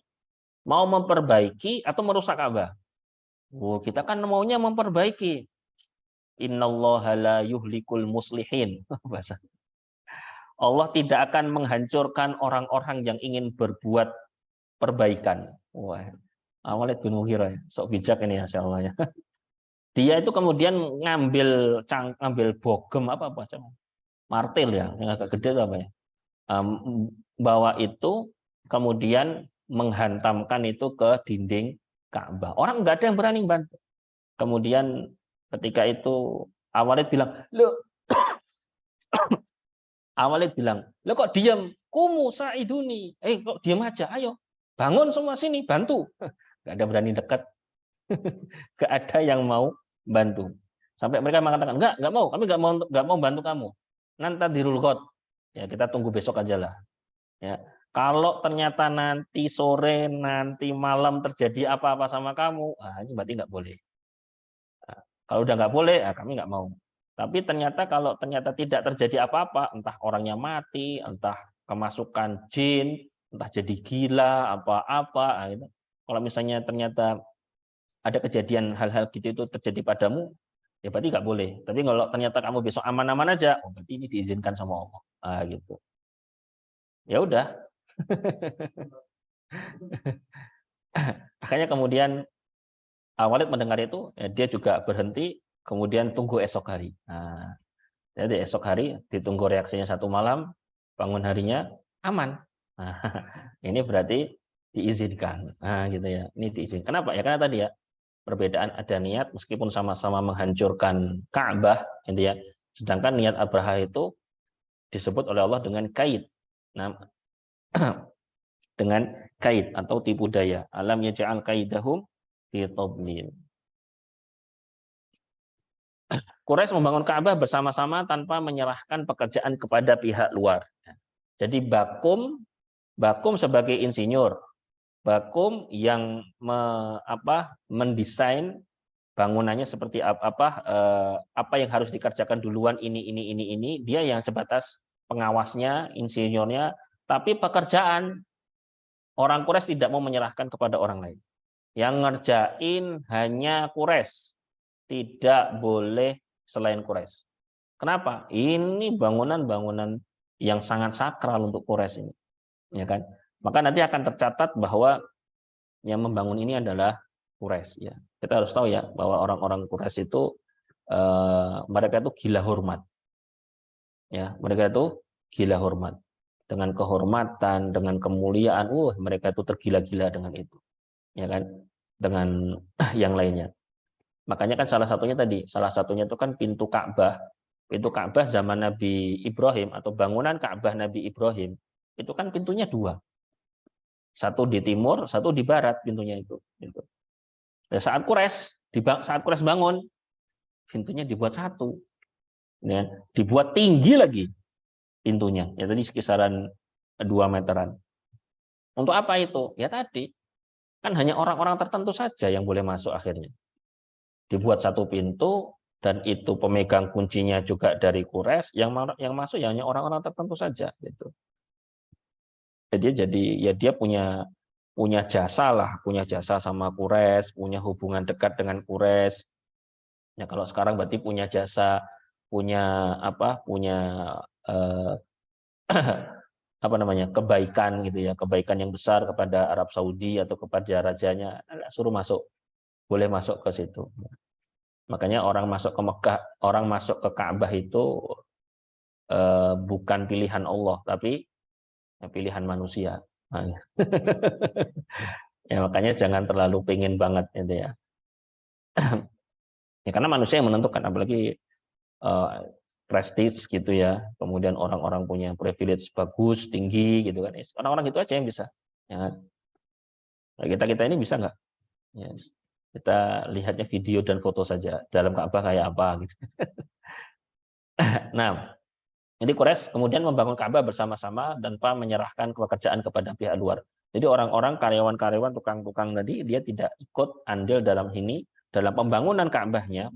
Mau memperbaiki atau merusak Ka'bah? Kita kan maunya memperbaiki. Innallaha la yuhlikul muslihin. Allah tidak akan menghancurkan orang-orang yang ingin berbuat perbaikan. Wah, Walid bin Mughirah, sok bijak ini ya, Allah ya. Dia itu kemudian ngambil bogem apa martil ya, yang agak gede itu apa ya, bawa itu kemudian menghantamkan itu ke dinding Ka'bah. Orang nggak ada yang berani bantu. Kemudian ketika itu Walid bilang, lo kok diam? Kumu sa'iduni. Kok diam aja? Ayo, bangun semua sini, bantu. Nggak ada berani dekat. Nggak ada yang mau bantu. Sampai mereka mengatakan, nggak mau, kami nggak mau bantu kamu. Nanti dirul ghad. Ya, kita tunggu besok aja lah. Ya. Kalau ternyata nanti sore, nanti malam terjadi apa-apa sama kamu, ini berarti nggak boleh. Nah, kalau udah nggak boleh, kami nggak mau. Tapi ternyata kalau ternyata tidak terjadi apa-apa, entah orangnya mati, entah kemasukan jin, entah jadi gila, apa-apa. Kalau misalnya ternyata ada kejadian hal-hal gitu itu terjadi padamu, ya berarti nggak boleh. Tapi kalau ternyata kamu besok aman-aman aja, oh berarti ini diizinkan sama Allah. Gitu. Ya udah. Akhirnya kemudian Walid mendengar itu, ya dia juga berhenti, kemudian tunggu esok hari. Jadi esok hari ditunggu reaksinya 1 malam, bangun harinya aman. Nah, ini berarti diizinkan. Gitu ya. Ini diizinkan. Kenapa? Ya karena tadi ya, perbedaan ada niat meskipun sama-sama menghancurkan Ka'bah, gitu ya. Sedangkan niat Abraha itu disebut oleh Allah dengan kaid. Nah, dengan kaid atau tipu daya. Alam yaj'al kaidahum fi tadlil. Quraisy membangun Ka'bah bersama-sama tanpa menyerahkan pekerjaan kepada pihak luar. Jadi Bakum sebagai insinyur, Bakum yang mendesain bangunannya seperti apa yang harus dikerjakan duluan ini, dia yang sebatas pengawasnya, insinyurnya, tapi pekerjaan orang Quraisy tidak mau menyerahkan kepada orang lain. Yang ngerjain hanya Quraisy, tidak boleh selain Quraisy. Kenapa? Ini bangunan-bangunan yang sangat sakral untuk Quraisy ini, ya kan? Maka nanti akan tercatat bahwa yang membangun ini adalah Quraisy. Ya, kita harus tahu ya bahwa orang-orang Quraisy itu mereka itu gila hormat. Ya, mereka itu gila hormat. Dengan kehormatan, dengan kemuliaan, mereka itu tergila-gila dengan itu, ya kan? Dengan yang lainnya. Makanya kan salah satunya itu kan pintu Ka'bah. Pintu Ka'bah zaman Nabi Ibrahim atau bangunan Ka'bah Nabi Ibrahim itu kan pintunya 2. Satu di timur, satu di barat pintunya itu. Dan saat Quraisy bangun, pintunya dibuat 1. Ya, dibuat tinggi lagi pintunya. Ya tadi sekisaran 2 meteran. Untuk apa itu? Ya tadi kan hanya orang-orang tertentu saja yang boleh masuk akhirnya. Dibuat 1 pintu dan itu pemegang kuncinya juga dari Quraisy, yang masuk hanya orang-orang tertentu saja gitu. Jadi ya dia punya jasa sama Quraisy, punya hubungan dekat dengan Quraisy. Ya kalau sekarang berarti punya jasa, punya kebaikan gitu ya, kebaikan yang besar kepada Arab Saudi atau kepada rajanya, suruh masuk, boleh masuk ke situ. Makanya orang masuk ke Mekah, orang masuk ke Ka'bah itu bukan pilihan Allah, tapi pilihan manusia. Ya makanya jangan terlalu pengen banget gitu ya. Ya karena manusia yang menentukan, apalagi prestige gitu ya. Kemudian orang-orang punya privilege bagus, tinggi gitu kan. Orang-orang itu aja yang bisa. Ya. Nah, kita ini bisa nggak? Ya. Kita lihatnya video dan foto saja. Dalam Ka'bah kayak apa gitu. Nah, jadi Quraisy kemudian membangun Ka'bah bersama-sama tanpa menyerahkan pekerjaan kepada pihak luar. Jadi orang-orang, karyawan-karyawan, tukang-tukang tadi, dia tidak ikut andil dalam ini, dalam pembangunan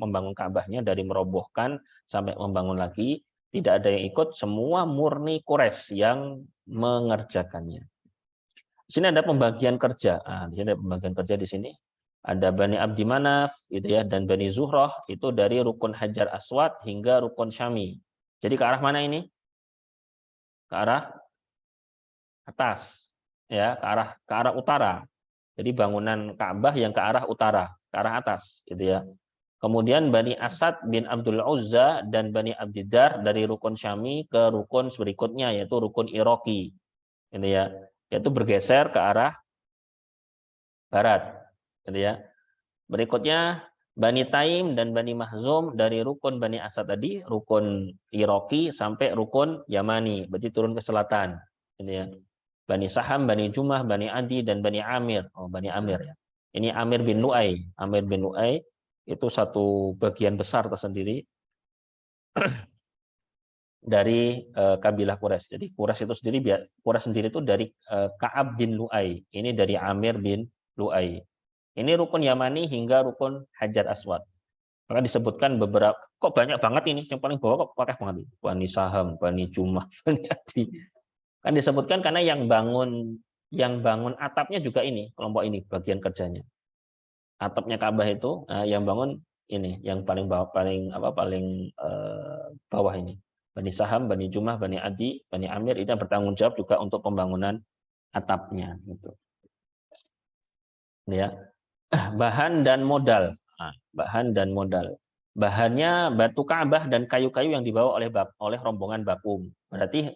membangun Ka'bahnya dari merobohkan sampai membangun lagi, tidak ada yang ikut, semua murni Quraisy yang mengerjakannya. Di sini ada pembagian kerja. Di sini ada pembagian kerja di sini. Ada Bani Abdi Manaf gitu ya, dan Bani Zuhrah itu dari rukun Hajar Aswad hingga rukun Syami. Jadi ke arah mana ini? Ke arah atas, ya, ke arah utara. Jadi bangunan Ka'bah yang ke arah utara, ke arah atas, gitu ya. Kemudian Bani Asad bin Abdul Uzza dan Bani Abdiddar dari rukun Syami ke rukun berikutnya, yaitu rukun Iraqi, gitu ya. Yaitu bergeser ke arah barat, gitu ya. Berikutnya Bani Taim dan Bani Mahzum dari rukun Bani Asad tadi, rukun Iraqi sampai rukun Yamani, berarti turun ke selatan, gitu ya. Bani Saham, Bani Jumah, Bani Adi, dan Bani Amir. Bani Amir ya. Ini Amir bin Lu'ay. Amir bin Lu'ay itu satu bagian besar tersendiri dari kabilah Quraisy. Jadi Quraisy sendiri itu dari Ka'ab bin Lu'ay. Ini dari Amir bin Lu'ay. Ini rukun Yamani hingga rukun Hajar Aswad. Maka disebutkan beberapa, kok banyak banget ini, yang paling bawah kok pakai banget. Bani Saham, Bani Jumah, Bani Adi. Kan disebutkan karena yang bangun atapnya juga ini, kelompok ini bagian kerjanya. Atapnya Ka'bah itu yang bangun ini yang paling bawah, paling bawah ini. Bani Saham, Bani Jumah, Bani Adi, Bani Amir ini bertanggung jawab juga untuk pembangunan atapnya gitu. Ya. Bahan dan modal. Nah, bahan dan modal. Bahannya batu Ka'bah dan kayu-kayu yang dibawa oleh rombongan Bakum. Berarti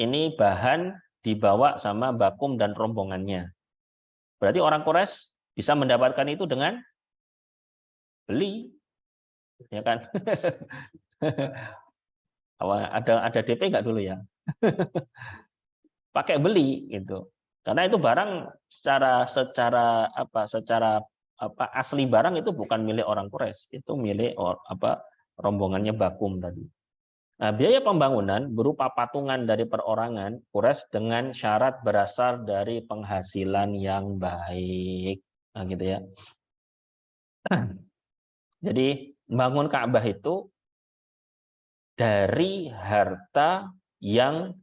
ini bahan dibawa sama Bakum dan rombongannya. Berarti orang Quraisy bisa mendapatkan itu dengan beli, ya kan? Ada DP nggak dulu ya? Pakai beli gitu. Karena itu barang secara asli barang itu bukan milik orang Quraisy, itu milik rombongannya Bakum tadi. Nah, biaya pembangunan berupa patungan dari perorangan Quraisy dengan syarat berasal dari penghasilan yang baik. Nah, gitu ya. Jadi bangun Ka'bah itu dari harta yang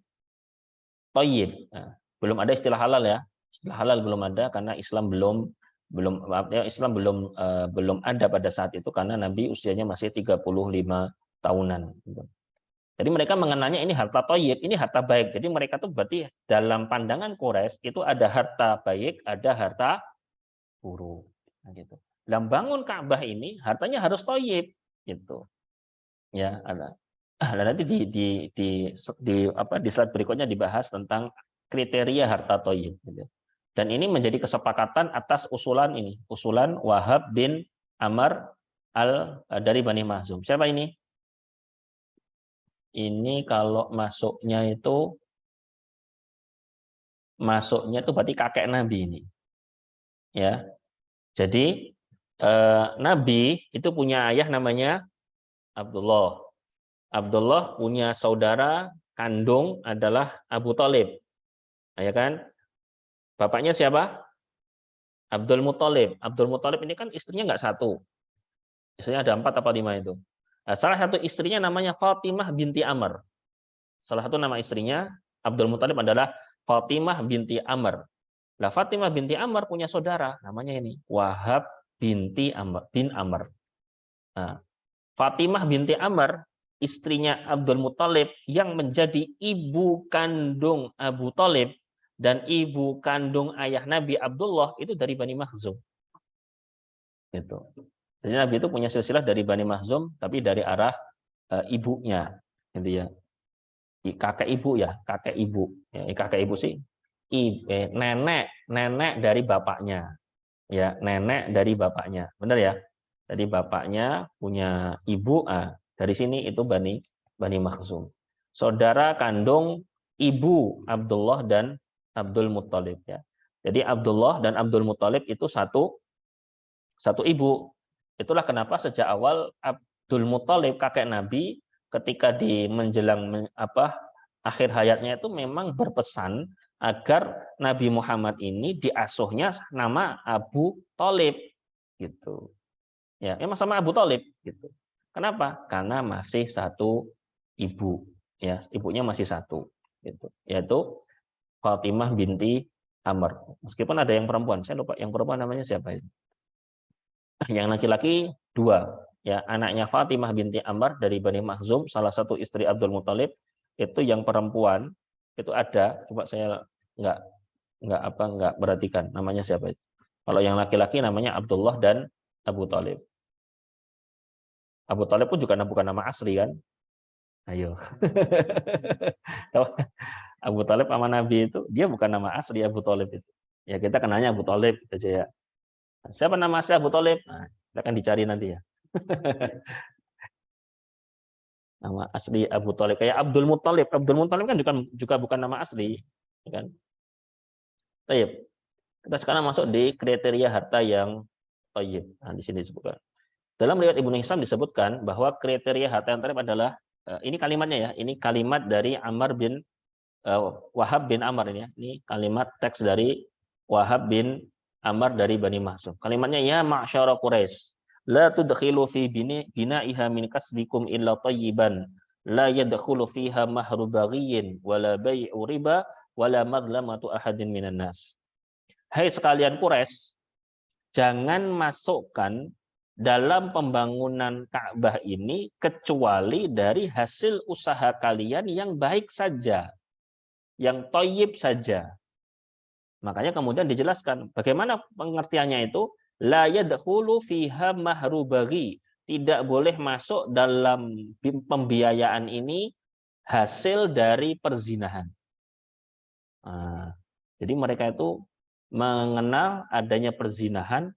thayyib. Nah, belum ada istilah halal ya. Istilah halal belum ada karena Islam belum ada pada saat itu karena Nabi usianya masih 35 tahunan. Jadi mereka mengenalnya ini harta thayyib, ini harta baik. Jadi mereka tuh berarti dalam pandangan Quraisy itu ada harta baik, ada harta buruk. Nah, gitu. Dalam bangun Ka'bah ini hartanya harus thayyib, gitu. Ya, ada. Nah, nanti di slide berikutnya dibahas tentang kriteria harta thayyib. Gitu. Dan ini menjadi kesepakatan atas usulan Wahab bin Amr dari Bani Makhzum. Siapa ini? Ini kalau masuknya itu berarti kakek Nabi ini. Ya. Jadi Nabi itu punya ayah namanya Abdullah. Abdullah punya saudara kandung adalah Abu Thalib. Ya kan? Bapaknya siapa? Abdul Muthalib. Abdul Muthalib ini kan istrinya nggak satu. Istrinya ada 4 apa 5 itu. Nah, salah satu istrinya namanya Fatimah binti Amr. Salah satu nama istrinya Abdul Muthalib adalah Fatimah binti Amr. Nah, Fatimah binti Amr punya saudara namanya ini Wahab bin Amr. Nah, Fatimah binti Amr istrinya Abdul Muthalib yang menjadi ibu kandung Abu Thalib dan ibu kandung ayah Nabi Abdullah itu dari Bani Makhzum. Gitu. Jadi Nabi itu punya silsilah dari Bani Makhzum tapi dari arah ibunya, gitu ya. Kakek ibu ya, kakek ibu. Ya, kakek ibu sih nenek dari bapaknya. Ya, nenek dari bapaknya. Benar ya? Jadi bapaknya punya ibu, dari sini itu Bani Makhzum. Saudara kandung ibu Abdullah dan Abdul Muthalib ya. Jadi Abdullah dan Abdul Muthalib itu satu ibu. Itulah kenapa sejak awal Abdul Muthalib kakek Nabi ketika di menjelang akhir hayatnya itu memang berpesan agar Nabi Muhammad ini diasuhnya nama Abu Thalib gitu. Ya, memang sama Abu Thalib gitu. Kenapa? Karena masih satu ibu, ya, ibunya masih satu gitu. Yaitu Fatimah binti Amr. Meskipun ada yang perempuan, saya lupa yang perempuan namanya siapa itu. Yang laki-laki 2, ya, anaknya Fatimah binti Amr dari Bani Makhzum, salah satu istri Abdul Muthalib. Itu yang perempuan itu ada, coba saya nggak perhatikan namanya siapa itu. Kalau yang laki-laki namanya Abdullah dan Abu Thalib. Abu Thalib pun juga bukan nama asli kan? Ayo. Abu Thalib sama Nabi itu dia bukan nama asli Abu Thalib itu. Ya kita kenalnya Abu Thalib aja ya. Siapa nama asli Abu Thalib? Nah, kita akan dicari nanti ya. Nama asli Abu Thalib kayak Abdul Muthalib. Abdul Muthalib kan juga bukan nama asli, ya kan? Tayyib. Kita sekarang masuk di kriteria harta yang tayyib. Nah, di sini disebutkan. Dalam riwayat Ibnu Hisham disebutkan bahwa kriteria harta yang tayyib adalah ini kalimatnya ya. Ini kalimat dari Wahab bin Amr ini ya. Ini kalimat teks dari Wahab bin Amr dari Bani Makhzum. Kalimatnya ya ma'syara Quraisy la tudkhilu fi bina'iha min kasbikum illa tayyiban la yadkhulu fiha mahru baghiyin wala bai'u riba wala madlamatu ahadin minan nas. Hai sekalian Quraisy, jangan masukkan dalam pembangunan Ka'bah ini kecuali dari hasil usaha kalian yang baik saja, yang thayyib saja. Makanya kemudian dijelaskan bagaimana pengertiannya itu, la yadkhulu fiha mahru baghi. Tidak boleh masuk dalam pembiayaan ini hasil dari perzinahan. Nah, jadi mereka itu mengenal adanya perzinahan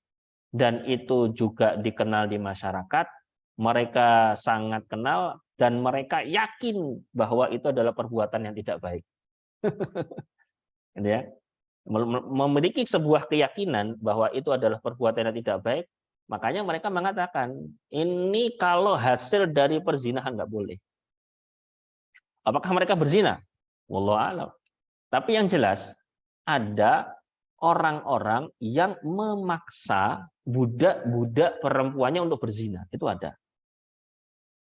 dan itu juga dikenal di masyarakat. Mereka sangat kenal dan mereka yakin bahwa itu adalah perbuatan yang tidak baik. Gitu ya. Memiliki sebuah keyakinan bahwa itu adalah perbuatan yang tidak baik, makanya mereka mengatakan ini kalau hasil dari perzinahan nggak boleh. Apakah mereka berzina? Wallahu a'lam. Tapi yang jelas ada orang-orang yang memaksa budak-budak perempuannya untuk berzina. Itu ada.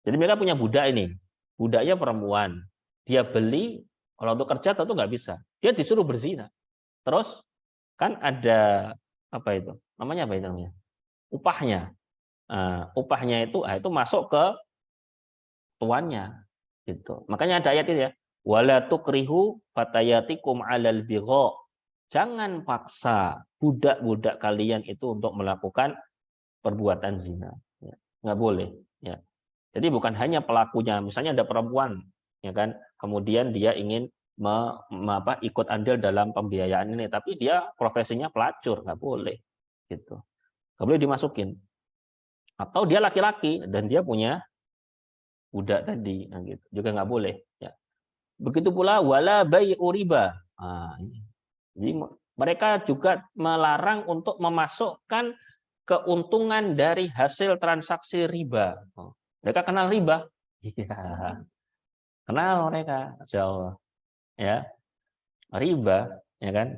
Jadi mereka punya budak ini, budaknya perempuan. Dia beli, kalau untuk kerja tentu nggak bisa. Dia disuruh berzina. Terus kan ada apa itu? Namanya apa itu namanya? Upahnya. Upahnya itu masuk ke tuannya. Gitu. Makanya ada ayat itu ya. Wala tukrihu fatayatikum 'alal bigha. Jangan paksa budak-budak kalian itu untuk melakukan perbuatan zina. Ya, nggak boleh. Ya. Jadi bukan hanya pelakunya, misalnya ada perempuan, ya kan, kemudian dia ingin ikut andil dalam pembiayaan ini, tapi dia profesinya pelacur, nggak boleh, gitu, nggak boleh dimasukin. Atau dia laki-laki dan dia punya budak tadi, nah, gitu, juga nggak boleh. Ya. Begitu pula wala bai'u riba. Jadi mereka juga melarang untuk memasukkan keuntungan dari hasil transaksi riba. Mereka kenal riba. Iya. Kenal mereka, Masya Allah. Ya, riba, ya kan?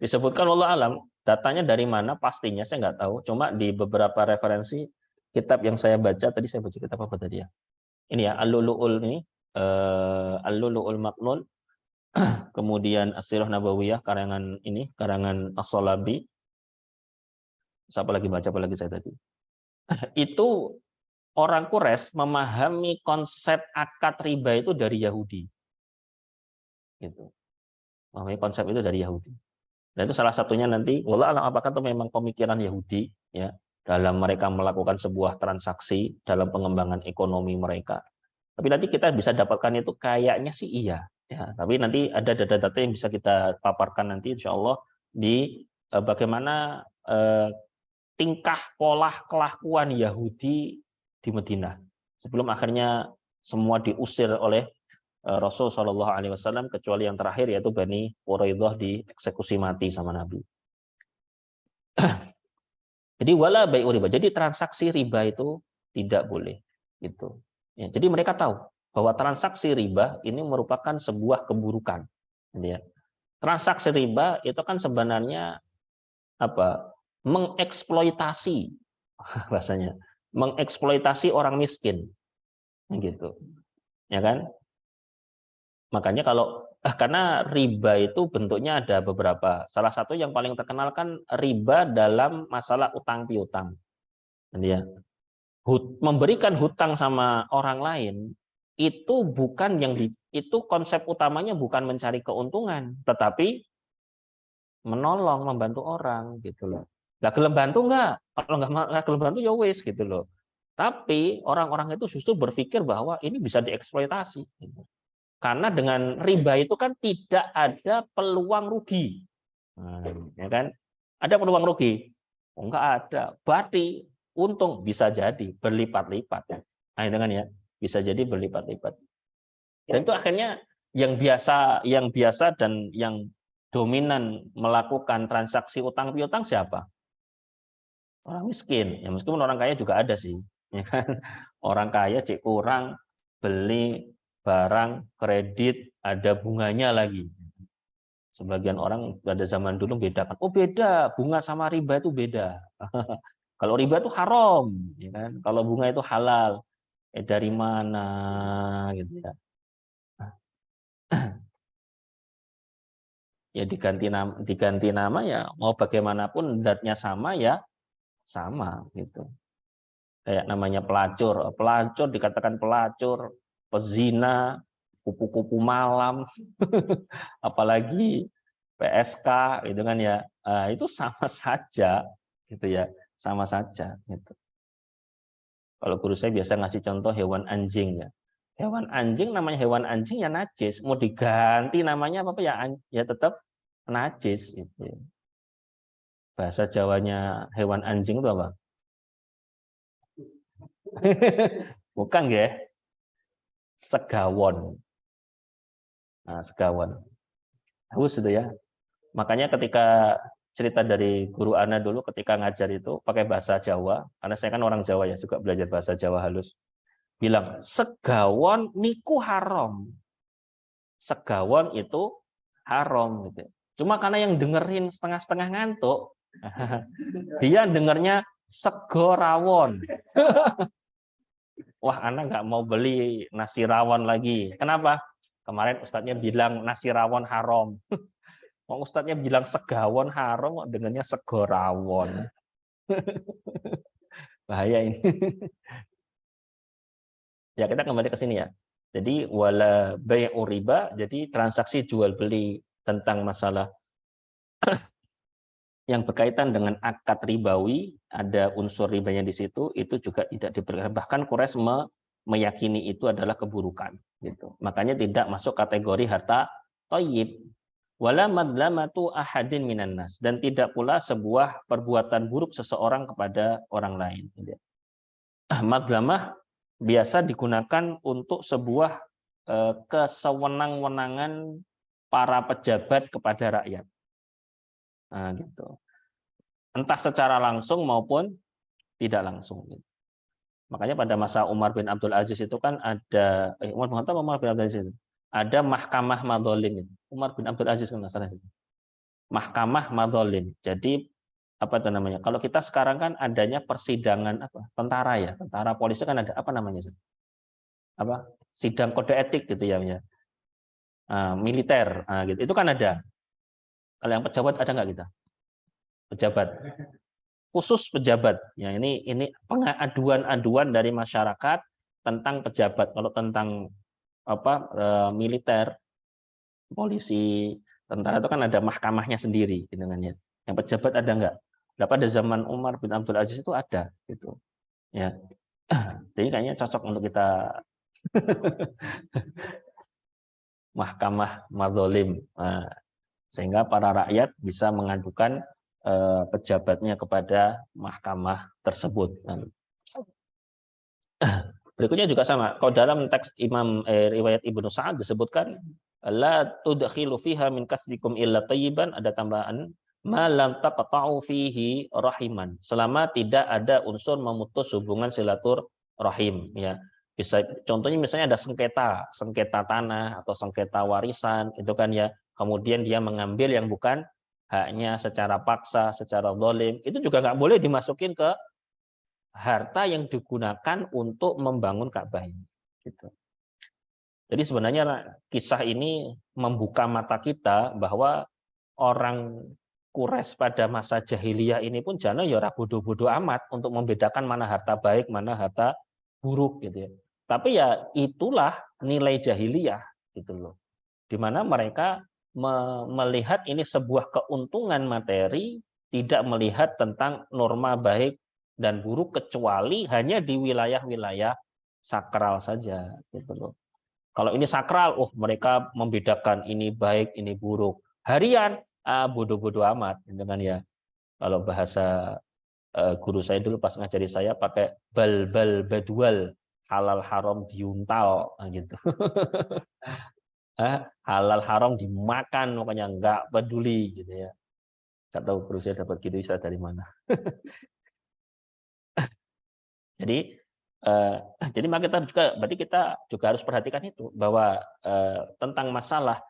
Disebutkan wallahu alam, datanya dari mana pastinya saya nggak tahu. Cuma di beberapa referensi kitab yang saya baca tadi, saya baca kitab apa tadi ya? Ini ya, Al-Lulu'ul ini, Al-Lulu'ul Maknun, kemudian As-Sirah Nabawiyah karangan As-Salabi. Siapa lagi baca apa lagi saya tadi? Itu orang Quraisy memahami konsep akad riba itu dari Yahudi. Gitu. Memahami konsep itu dari Yahudi. Dan itu salah satunya nanti, wallah alam apakah itu memang pemikiran Yahudi ya dalam mereka melakukan sebuah transaksi dalam pengembangan ekonomi mereka. Tapi nanti kita bisa dapatkan itu kayaknya sih iya. Ya, tapi nanti ada data-data yang bisa kita paparkan nanti insya Allah di bagaimana tingkah pola kelakuan Yahudi di Madinah sebelum akhirnya semua diusir oleh Rasul Shallallahu Alaihi Wasallam kecuali yang terakhir yaitu Bani Quraidah dieksekusi mati sama Nabi. Jadi wala bai'u riba. Jadi transaksi riba itu tidak boleh. Gitu. Ya, jadi mereka tahu bahwa transaksi riba ini merupakan sebuah keburukan. Gitu ya. Transaksi riba itu kan sebenarnya apa? Mengeksploitasi bahasanya, mengeksploitasi orang miskin, gitu, ya kan? Makanya karena riba itu bentuknya ada beberapa. Salah satu yang paling terkenal kan riba dalam masalah utang piutang. Ya. Memberikan hutang sama orang lain itu itu konsep utamanya bukan mencari keuntungan, tetapi menolong, membantu orang gitu loh. Lah gelem bantu enggak? Kalau enggak gelem bantu ya wis gitu loh. Tapi orang-orang itu justru berpikir bahwa ini bisa dieksploitasi. Gitu. Karena dengan riba itu kan tidak ada peluang rugi. Nah, ya kan? Ada peluang rugi? Oh, enggak ada. Berarti untung bisa jadi berlipat-lipat. Nah, itu kan ya, bisa jadi berlipat-lipat. Dan itu akhirnya yang biasa dan yang dominan melakukan transaksi utang piutang siapa? Orang miskin. Ya meskipun orang kaya juga ada sih, ya kan? Orang kaya cek kurang beli barang kredit ada bunganya lagi. Sebagian orang pada zaman dulu bedakan, oh beda, bunga sama riba itu beda. Kalau riba itu haram, ya kan? Kalau bunga itu halal. Dari mana gitu ya? Ya diganti nama ya mau bagaimanapun datnya sama ya sama gitu. Kayak namanya pelacur, pelacur dikatakan pelacur, pezina, kupu-kupu malam, apalagi PSK gitu kan ya. Itu sama saja gitu ya, sama saja gitu. Kalau guru saya biasa ngasih contoh hewan anjing ya. Hewan anjing namanya hewan anjing ya najis, mau diganti namanya apa ya ya tetap najis itu. Bahasa Jawanya hewan anjing itu apa? Bukan ya, segawon. Nah, segawon. Haus itu ya. Makanya ketika cerita dari guru Ana dulu ketika ngajar itu pakai bahasa Jawa, karena saya kan orang Jawa ya, suka belajar bahasa Jawa halus. Bilang, segawon niku haram. Segawon itu haram gitu. Cuma karena yang dengerin setengah-setengah ngantuk, dia dengernya sego rawon. Wah, Ana nggak mau beli nasi rawon lagi. Kenapa? Kemarin ustadznya bilang nasi rawon haram. Ustadznya bilang segawon haram, dengannya sego rawon. Bahaya ini. Ya, kita kembali ke sini ya. Jadi wala bai'u riba, jadi transaksi jual beli tentang masalah yang berkaitan dengan akad ribawi, ada unsur ribanya di situ, itu juga tidak diperbolehkan. Bahkan Quraisy meyakini itu adalah keburukan gitu. Makanya tidak masuk kategori harta thayyib. Wala madlamatu ahadin minan nas, dan tidak pula sebuah perbuatan buruk seseorang kepada orang lain. Madlamah biasa digunakan untuk sebuah kesewenang-wenangan para pejabat kepada rakyat. Nah, gitu. Entah secara langsung maupun tidak langsung. Makanya pada masa Umar bin Abdul Aziz itu kan ada Umar bin Abdul Aziz ada mahkamah madzalim. Umar bin Abdul Aziz kan masalah itu. Mahkamah madzalim. Jadi apa itu namanya? Kalau kita sekarang kan adanya persidangan apa? Tentara ya, tentara polisi kan ada apa namanya? Apa? Sidang kode etik gitu ya. Militer, gitu. Itu kan ada. Kalau yang pejabat ada nggak kita? Pejabat. Khusus pejabat. Ya, ini pengaduan-aduan dari masyarakat tentang pejabat. Kalau tentang apa militer, polisi, tentara itu kan ada mahkamahnya sendiri gitu kan ya. Yang pejabat ada nggak? Pada zaman Umar bin Abdul Aziz itu ada gitu. Ya. Jadi kayaknya cocok untuk kita mahkamah madzalim. Sehingga para rakyat bisa mengadukan pejabatnya kepada mahkamah tersebut. Berikutnya juga sama. Kalau dalam teks riwayat Ibnu Sa'ad disebutkan la tudkhilu fiha min kasbikum illa tayyiban, ada tambahan ma lam taqta'u fihi rahiman. Selama tidak ada unsur memutus hubungan silaturahim ya. Bisa contohnya misalnya ada sengketa tanah atau sengketa warisan itu kan ya. Kemudian dia mengambil yang bukan haknya secara paksa, secara zalim, itu juga nggak boleh dimasukin ke harta yang digunakan untuk membangun Ka'bah ini. Gitu. Jadi sebenarnya kisah ini membuka mata kita bahwa orang Quraisy pada masa jahiliyah ini pun jana ya ora bodoh-bodoh amat untuk membedakan mana harta baik, mana harta buruk gitu ya. Tapi ya itulah nilai jahiliyah gitu loh. Di mana mereka melihat ini sebuah keuntungan materi, tidak melihat tentang norma baik dan buruk kecuali hanya di wilayah-wilayah sakral saja gitu loh. Kalau ini sakral, mereka membedakan ini baik, ini buruk. Harian, bodoh-bodoh amat dengan ya. Kalau bahasa guru saya dulu pas ngajari saya pakai bal badwal, halal haram diuntal gitu. Halal haram dimakan, makanya nggak peduli gitu ya. Nggak tahu guru saya dapat gitu istilah dari mana. Jadi maka kita juga berarti kita juga harus perhatikan itu bahwa tentang masalah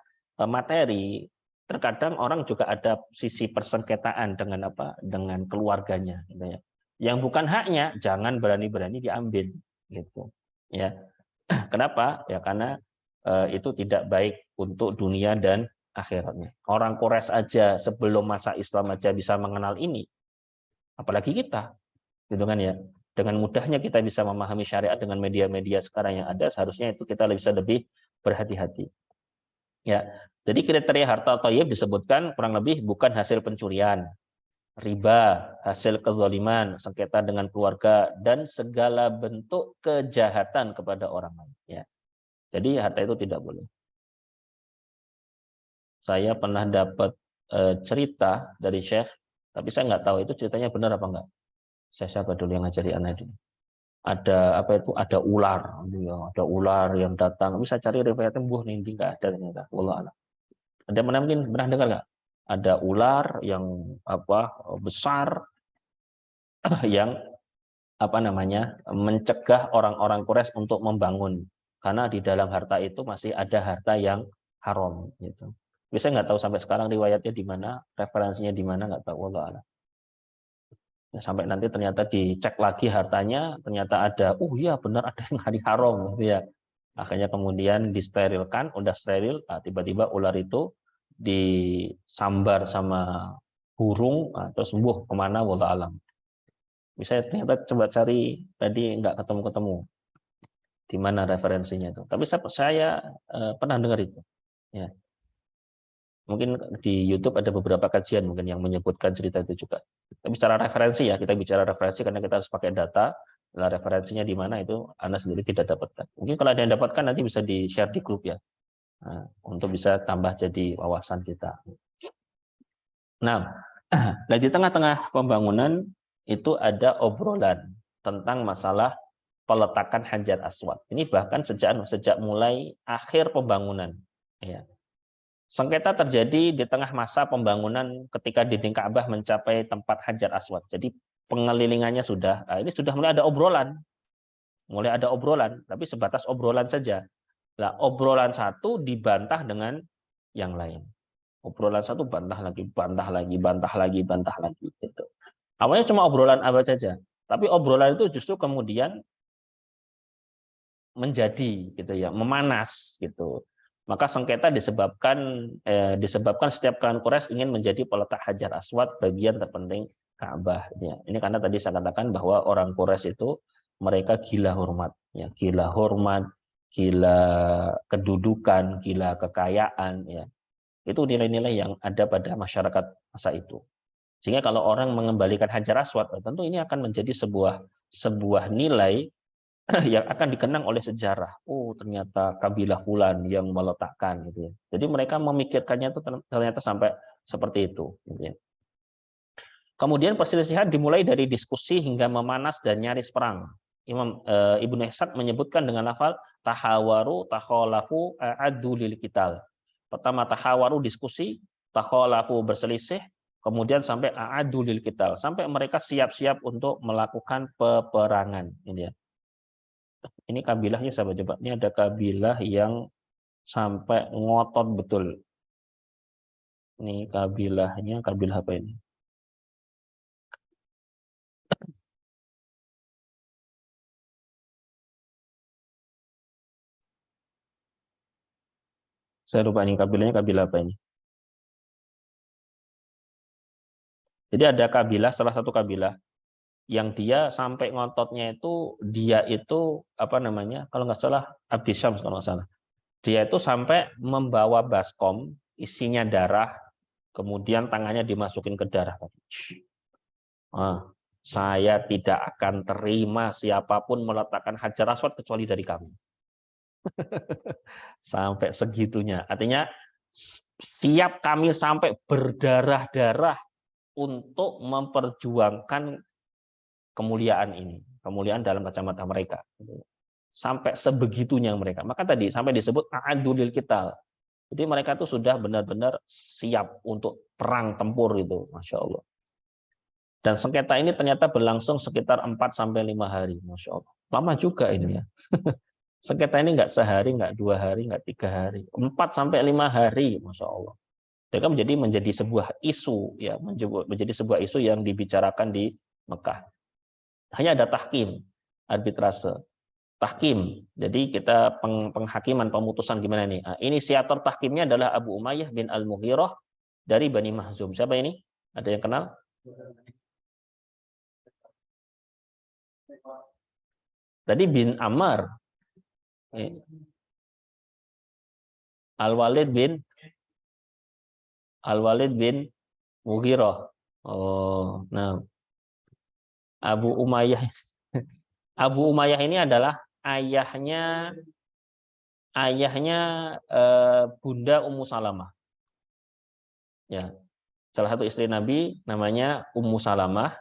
materi terkadang orang juga ada sisi persengketaan dengan apa dengan keluarganya gitu ya. Yang bukan haknya jangan berani-berani diambil gitu ya. Kenapa? Ya karena itu tidak baik untuk dunia dan akhiratnya. Orang Quraisy aja sebelum masa Islam aja bisa mengenal ini, apalagi kita. gitu kan ya. Dengan mudahnya kita bisa memahami syariat dengan media-media sekarang yang ada, seharusnya itu kita bisa lebih berhati-hati. Ya, jadi kriteria harta thayyib disebutkan kurang lebih bukan hasil pencurian, riba, hasil kezaliman, sengketa dengan keluarga, dan segala bentuk kejahatan kepada orang lain. Ya, jadi harta itu tidak boleh. Saya pernah dapat cerita dari Syekh, tapi saya nggak tahu itu ceritanya benar apa enggak. Saya siapa dulu yang ngajari anak itu? Ada apa itu? Ada ular, ya, ada ular yang datang. Bisa cari riwayatnya, buh nih nggak ada ternyata. Wallah alam. Ada mana mungkin pernah dengar nggak? Ada ular yang apa besar yang apa namanya mencegah orang-orang Quraisy untuk membangun karena di dalam harta itu masih ada harta yang haram gitu. Bisa nggak tahu sampai sekarang riwayatnya di mana, referensinya di mana nggak tahu. Wallah alam. Sampai nanti ternyata dicek lagi hartanya, ternyata ada, iya benar ada yang hari haram gitu ya. Akhirnya kemudian disterilkan, udah steril, tiba-tiba ular itu disambar sama burung, terus sembuh kemana wallah alam. Bisa ternyata coba cari tadi nggak ketemu-ketemu di mana referensinya itu. Tapi saya pernah dengar itu. Ya. Mungkin di YouTube ada beberapa kajian mungkin yang menyebutkan cerita itu juga. Tapi secara referensi ya, kita bicara referensi karena kita harus pakai data. Nah, referensinya di mana itu Anda sendiri tidak dapatkan. Mungkin kalau ada yang dapatkan nanti bisa di-share di grup ya. Nah, untuk bisa tambah jadi wawasan kita. Nah, di tengah-tengah pembangunan itu ada obrolan tentang masalah peletakan Hajar Aswad. Ini bahkan sejak mulai akhir pembangunan. Ya. Sengketa terjadi di tengah masa pembangunan ketika dinding Ka'bah mencapai tempat Hajar Aswad. Jadi pengelilingannya sudah, ini sudah mulai ada obrolan, tapi sebatas obrolan saja. Nah, obrolan satu dibantah dengan yang lain. Obrolan satu bantah lagi, bantah lagi, bantah lagi, bantah lagi. Gitu. Awalnya cuma obrolan apa saja, tapi obrolan itu justru kemudian menjadi gitu ya, memanas gitu. Maka sengketa disebabkan setiap klan Quraisy ingin menjadi peletak Hajar Aswad bagian terpenting Ka'bah. Ya, ini karena tadi saya katakan bahwa orang Quraisy itu mereka gila hormat, ya, gila hormat, gila kedudukan, gila kekayaan, ya. Itu nilai-nilai yang ada pada masyarakat masa itu. Sehingga kalau orang mengembalikan Hajar Aswad, tentu ini akan menjadi sebuah nilai yang akan dikenang oleh sejarah. Oh, ternyata kabilah Fulan yang meletakkan gitu ya. Jadi mereka memikirkannya itu ternyata sampai seperti itu gitu ya. Kemudian perselisihan dimulai dari diskusi hingga memanas dan nyaris perang. Ibnu Ishaq menyebutkan dengan lafal tahawaru takhalafu adu lil qital. Pertama tahawaru diskusi, takhalafu berselisih, kemudian sampai adu lil qital, sampai mereka siap-siap untuk melakukan peperangan ini ya. Ini kabilahnya sahabat coba. Ini ada kabilah yang sampai ngotot betul. Ini kabilah apa ini? Saya lupa ini kabilahnya kabilah apa ini. Jadi ada kabilah, salah satu kabilah yang dia sampai ngototnya itu dia itu apa namanya? Kalau nggak salah Abdi Syams kalau nggak salah. Dia itu sampai membawa baskom isinya darah, kemudian tangannya dimasukin ke darah. Saya tidak akan terima siapapun meletakkan Hajar Aswad kecuali dari kami. Sampai segitunya. Artinya siap kami sampai berdarah-darah untuk memperjuangkan kemuliaan ini. Kemuliaan dalam kacamata mereka. Sampai sebegitunya mereka. Maka tadi sampai disebut a'adulil qital. Jadi mereka itu sudah benar-benar siap untuk perang tempur itu. Masya Allah. Dan sengketa ini ternyata berlangsung sekitar 4-5 hari. Masya Allah. Lama juga ini ya. Sengketa ini nggak sehari, nggak 2 hari, nggak 3 hari. 4-5 hari. Masya Allah. Mereka menjadi sebuah isu, ya, menjadi sebuah isu yang dibicarakan di Mekah. Hanya ada tahkim, arbitrase. Tahkim. Jadi kita penghakiman, pemutusan gimana nih? Nah, inisiator tahkimnya adalah Abu Umayyah bin Al-Mughirah dari Bani Mahzum. Siapa ini? Ada yang kenal? Tadi bin Ammar. Al-Walid bin Mughirah. Oh, nah Abu Umayyah. Abu Umayyah ini adalah ayahnya Bunda Ummu Salamah. Ya, salah satu istri Nabi namanya Ummu Salamah.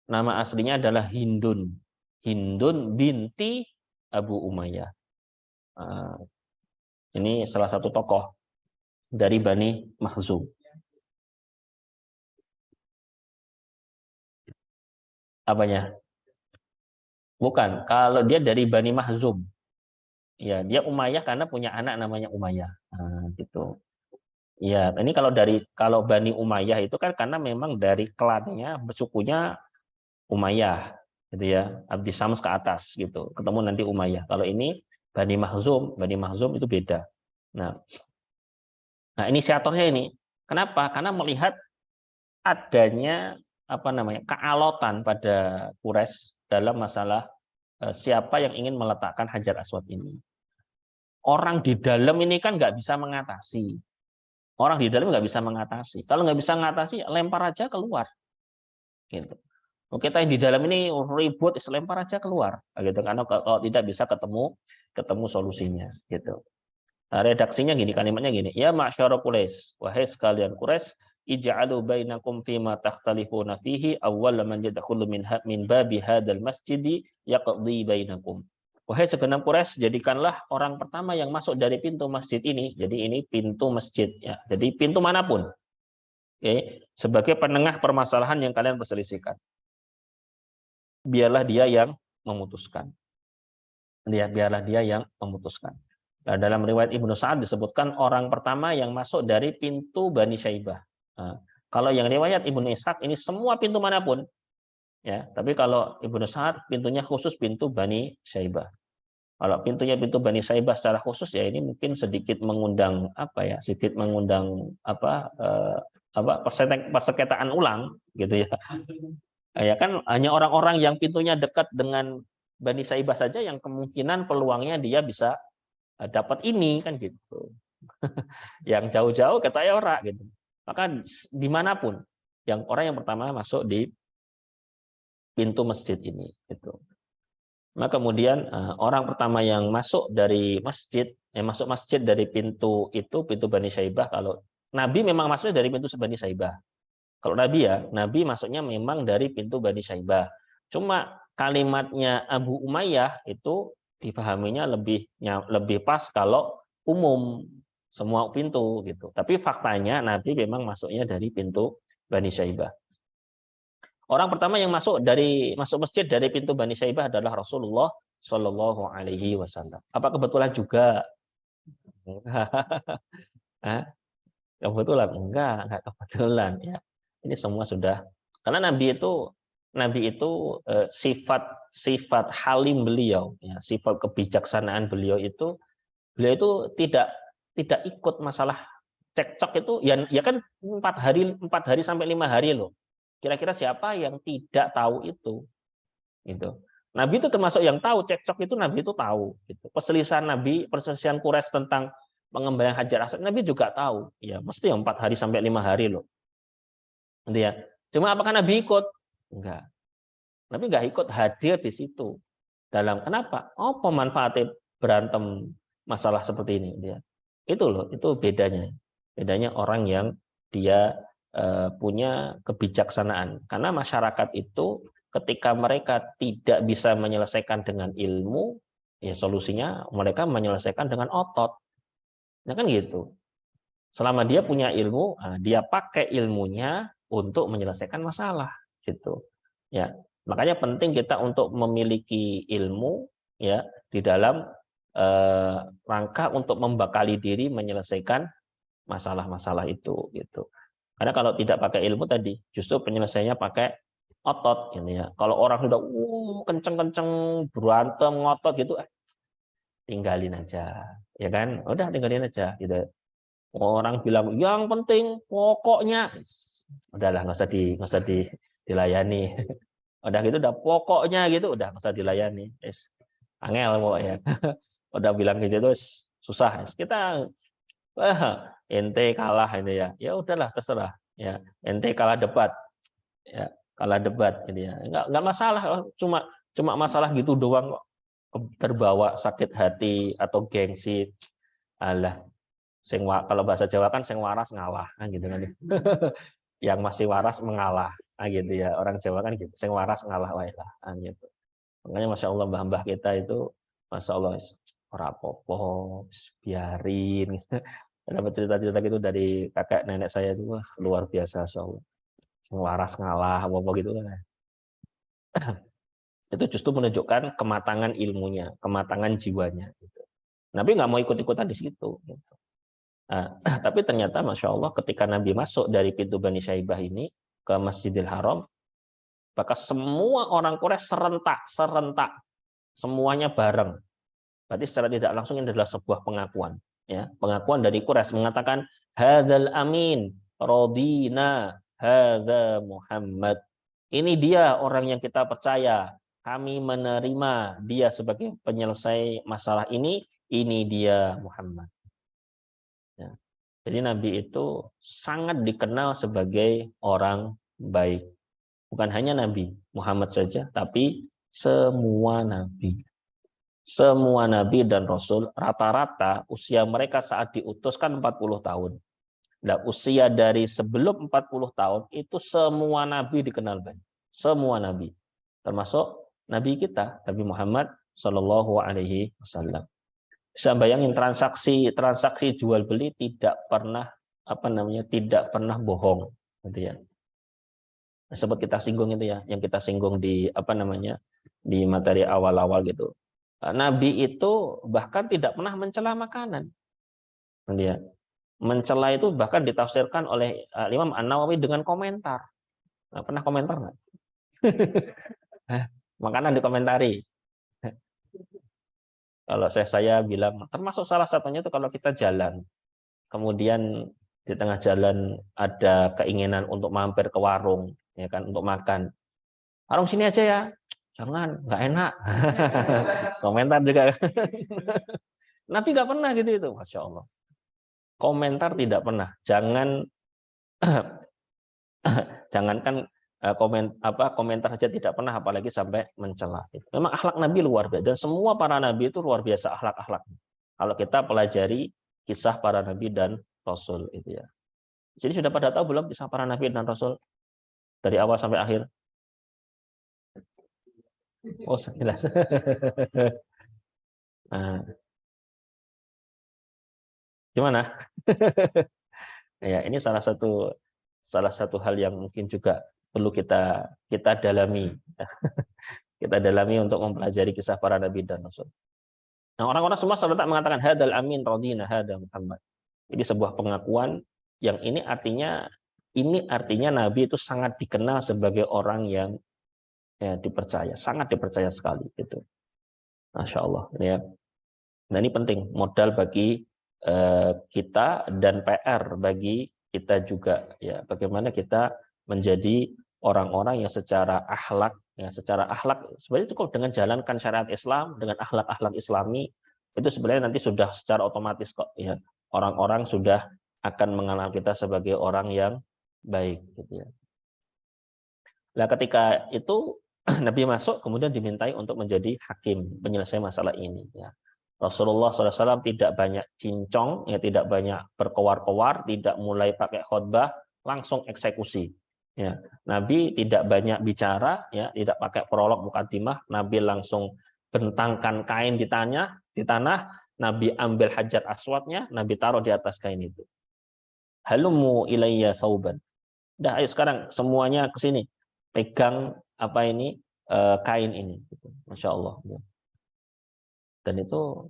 Nama aslinya adalah Hindun. Hindun binti Abu Umayyah. Ini salah satu tokoh dari Bani Makhzum. Apanya? Bukan. Kalau dia dari Bani Makhzum. Ya, dia Umayyah karena punya anak namanya Umayyah. Nah, gitu. Ya, ini kalau Bani Umayyah itu kan karena memang dari klannya, sukunya Umayyah, gitu ya. Abdi Syams ke atas gitu. Ketemu nanti Umayyah. Kalau ini Bani Makhzum itu beda. Nah, inisiatornya ini. Kenapa? Karena melihat adanya kealotan pada Quraisy dalam masalah siapa yang ingin meletakkan Hajar Aswad ini. Orang di dalam ini kan nggak bisa mengatasi. Orang di dalam nggak bisa mengatasi. Kalau nggak bisa mengatasi, lempar aja keluar. Gitu. Kita yang di dalam ini ribut, lempar aja keluar. Gitu. Karena kalau tidak bisa ketemu solusinya. Gitu. Nah, redaksinya gini, kalimatnya gini. Ya ma'syara Quraisy, wahai sekalian Quraisy, ij'alu bainakum fima takhtalifuna fihi awwal man yadkhulu min babi hadzal masjidi yaqdi bainakum. Wahai segenap Quraisy, jadikanlah orang pertama yang masuk dari pintu masjid ini. Jadi ini pintu masjid ya. Jadi pintu manapun. Oke, sebagai penengah permasalahan yang kalian perselisihkan. Biarlah dia yang memutuskan. Biarlah dia yang memutuskan. Nah, dalam riwayat Ibnu Sa'ad disebutkan orang pertama yang masuk dari pintu Bani Syaibah. Nah, kalau yang riwayat Ibnu Ishaq ini semua pintu manapun. Ya, tapi kalau Ibnu Sa'ad pintunya khusus pintu Bani Syaibah. Kalau pintunya pintu Bani Syaibah secara khusus ya ini mungkin sedikit mengundang persengketaan ulang gitu ya. Ya kan hanya orang-orang yang pintunya dekat dengan Bani Syaibah saja yang kemungkinan peluangnya dia bisa dapat ini kan gitu. Yang jauh-jauh katanya ora gitu. Maka dimanapun yang orang yang pertama masuk di pintu masjid ini gitu. Maka kemudian orang pertama yang masuk dari masjid, masuk masjid dari pintu itu pintu Bani Syaibah. Kalau Nabi memang masuknya dari pintu Bani Syaibah. Kalau Nabi masuknya memang dari pintu Bani Syaibah. Cuma kalimatnya Abu Umayyah itu dipahaminya lebih pas kalau umum semua pintu gitu. Tapi faktanya Nabi memang masuknya dari pintu Bani Syaibah. Orang pertama yang masuk masjid dari pintu Bani Syaibah adalah Rasulullah Shallallahu Alaihi Wasallam. Apa kebetulan juga? Kebetulan enggak kebetulan ya. Ini semua sudah karena Nabi itu sifat halim beliau, ya, sifat kebijaksanaan beliau itu tidak ikut masalah cekcok itu ya kan 4 hari sampai 5 hari loh. Kira-kira siapa yang tidak tahu itu? Gitu. Nabi itu termasuk yang tahu cekcok itu Nabi itu tahu. Gitu. Perselisihan Quraisy tentang pengembalian Hajar Aswad Nabi juga tahu. Ya mesti 4 hari sampai 5 hari loh. Gitu ya. Cuma apakah Nabi ikut? Enggak. Nabi enggak ikut hadir di situ. Kenapa? Apa manfaatnya berantem masalah seperti ini? Dia. Itu loh, itu bedanya. Bedanya orang yang dia punya kebijaksanaan. Karena masyarakat itu ketika mereka tidak bisa menyelesaikan dengan ilmu, ya solusinya mereka menyelesaikan dengan otot. Ya kan gitu. Selama dia punya ilmu, dia pakai ilmunya untuk menyelesaikan masalah gitu. Ya, makanya penting kita untuk memiliki ilmu ya di dalam rangka untuk membekali diri menyelesaikan masalah-masalah itu gitu. Karena kalau tidak pakai ilmu tadi, justru penyelesaiannya pakai otot gitu ya. Kalau orang sudah kenceng-kenceng berantem ngotot gitu, tinggalin aja, ya kan? Udah tinggalin aja gitu. Orang bilang yang penting pokoknya, udahlah nggak usah dilayani. Udah gitu udah pokoknya gitu, udah nggak usah dilayani. angel pokoknya. Udah bilang gitu terus susah. Kita ente kalah ini ya. Ya udahlah terserah ya. Ente kalah debat. Ya, kalah debat gitu ya. Enggak masalah, cuma masalah gitu doang kok. Terbawa sakit hati atau gengsi. Alah, kalau bahasa Jawa kan sing waras ngalah kan gitu kan. Yang masih waras mengalah. Nah, gitu ya. Orang Jawa kan gitu, sing waras ngalah wae lah gitu. Makanya Masya Allah mbah-mbah kita itu Masya Allah ora apa-apa, biarin gitu. Dapat cerita-cerita gitu dari kakek nenek saya itu wah, luar biasa Masya Allah. Sing waras ngalah apa-apa gitu kan. Itu justru menunjukkan kematangan ilmunya, kematangan jiwanya gitu. Nabi nggak mau ikut-ikutan di situ gitu. Nah, tapi ternyata Masya Allah ketika Nabi masuk dari pintu Bani Syaibah ini ke Masjidil Haram, maka semua orang Quraisy serentak, semuanya bareng. Berarti secara tidak langsung ini adalah sebuah pengakuan, ya, pengakuan dari Quraisy mengatakan hadzal amin, radina, hadza Muhammad. Ini dia orang yang kita percaya. Kami menerima dia sebagai penyelesai masalah ini dia Muhammad. Ya. Jadi Nabi itu sangat dikenal sebagai orang baik. Bukan hanya Nabi Muhammad saja, tapi semua Nabi. Semua Nabi dan Rasul, rata-rata usia mereka saat diutus kan 40 tahun. Nah, usia dari sebelum 40 tahun, itu semua Nabi dikenal baik. Semua Nabi. Termasuk Nabi kita, Nabi Muhammad Shallallahu Alaihi Wasallam. Bisa bayangin transaksi jual beli tidak pernah tidak pernah bohong, gitu ya. Sempat kita singgung itu ya, yang kita singgung di di materi awal-awal gitu. Nabi itu bahkan tidak pernah mencela makanan, gitu ya. Mencela itu bahkan ditafsirkan oleh Imam An-Nawawi dengan komentar. Nah, pernah komentar nggak? Makanan dikomentari. Kalau saya bilang, termasuk salah satunya itu kalau kita jalan, kemudian di tengah jalan ada keinginan untuk mampir ke warung, ya kan, untuk makan. Warung sini aja ya, jangan, nggak enak. Komentar juga. Nabi nggak pernah gitu itu, Masya Allah. Komentar tidak pernah. Jangankan komentar saja tidak pernah, apalagi sampai mencela. Memang akhlak Nabi luar biasa, dan semua para Nabi itu luar biasa akhlak-akhlak. Kalau kita pelajari kisah para Nabi dan Rasul itu ya. Jadi sudah pada tahu belum kisah para Nabi dan Rasul dari awal sampai akhir? Oh, jelas. Nah, gimana? Ya, ini salah satu hal yang mungkin juga perlu kita dalami. Kita dalami untuk mempelajari kisah para nabi dan rasul. Nah, orang-orang semua selalu mengatakan hadal amin radina hada Muhammad. Jadi sebuah pengakuan yang ini artinya Nabi itu sangat dikenal sebagai orang yang ya, dipercaya, sangat dipercaya sekali gitu. Masya Allah ya. Nah, ini penting, modal bagi kita dan PR bagi kita juga ya, bagaimana kita menjadi orang-orang yang secara akhlak sebenarnya cukup dengan jalankan syariat Islam dengan akhlak-akhlak Islami, itu sebenarnya nanti sudah secara otomatis kok ya, orang-orang sudah akan mengenal kita sebagai orang yang baik gitu ya. Nah, ketika itu Nabi masuk kemudian dimintai untuk menjadi hakim penyelesai masalah ini ya. Rasulullah SAW tidak banyak cincong, ya, tidak banyak berkoar-koar, tidak mulai pakai khutbah, langsung eksekusi. Ya. Nabi tidak banyak bicara, ya, tidak pakai prolog mukadimah, Nabi langsung bentangkan kain di tanah, Nabi ambil hajar aswadnya, Nabi taruh di atas kain itu. Halumu ilayya sauban. Dah, ayo sekarang semuanya ke sini, pegang kain ini. Masya Allah. Dan itu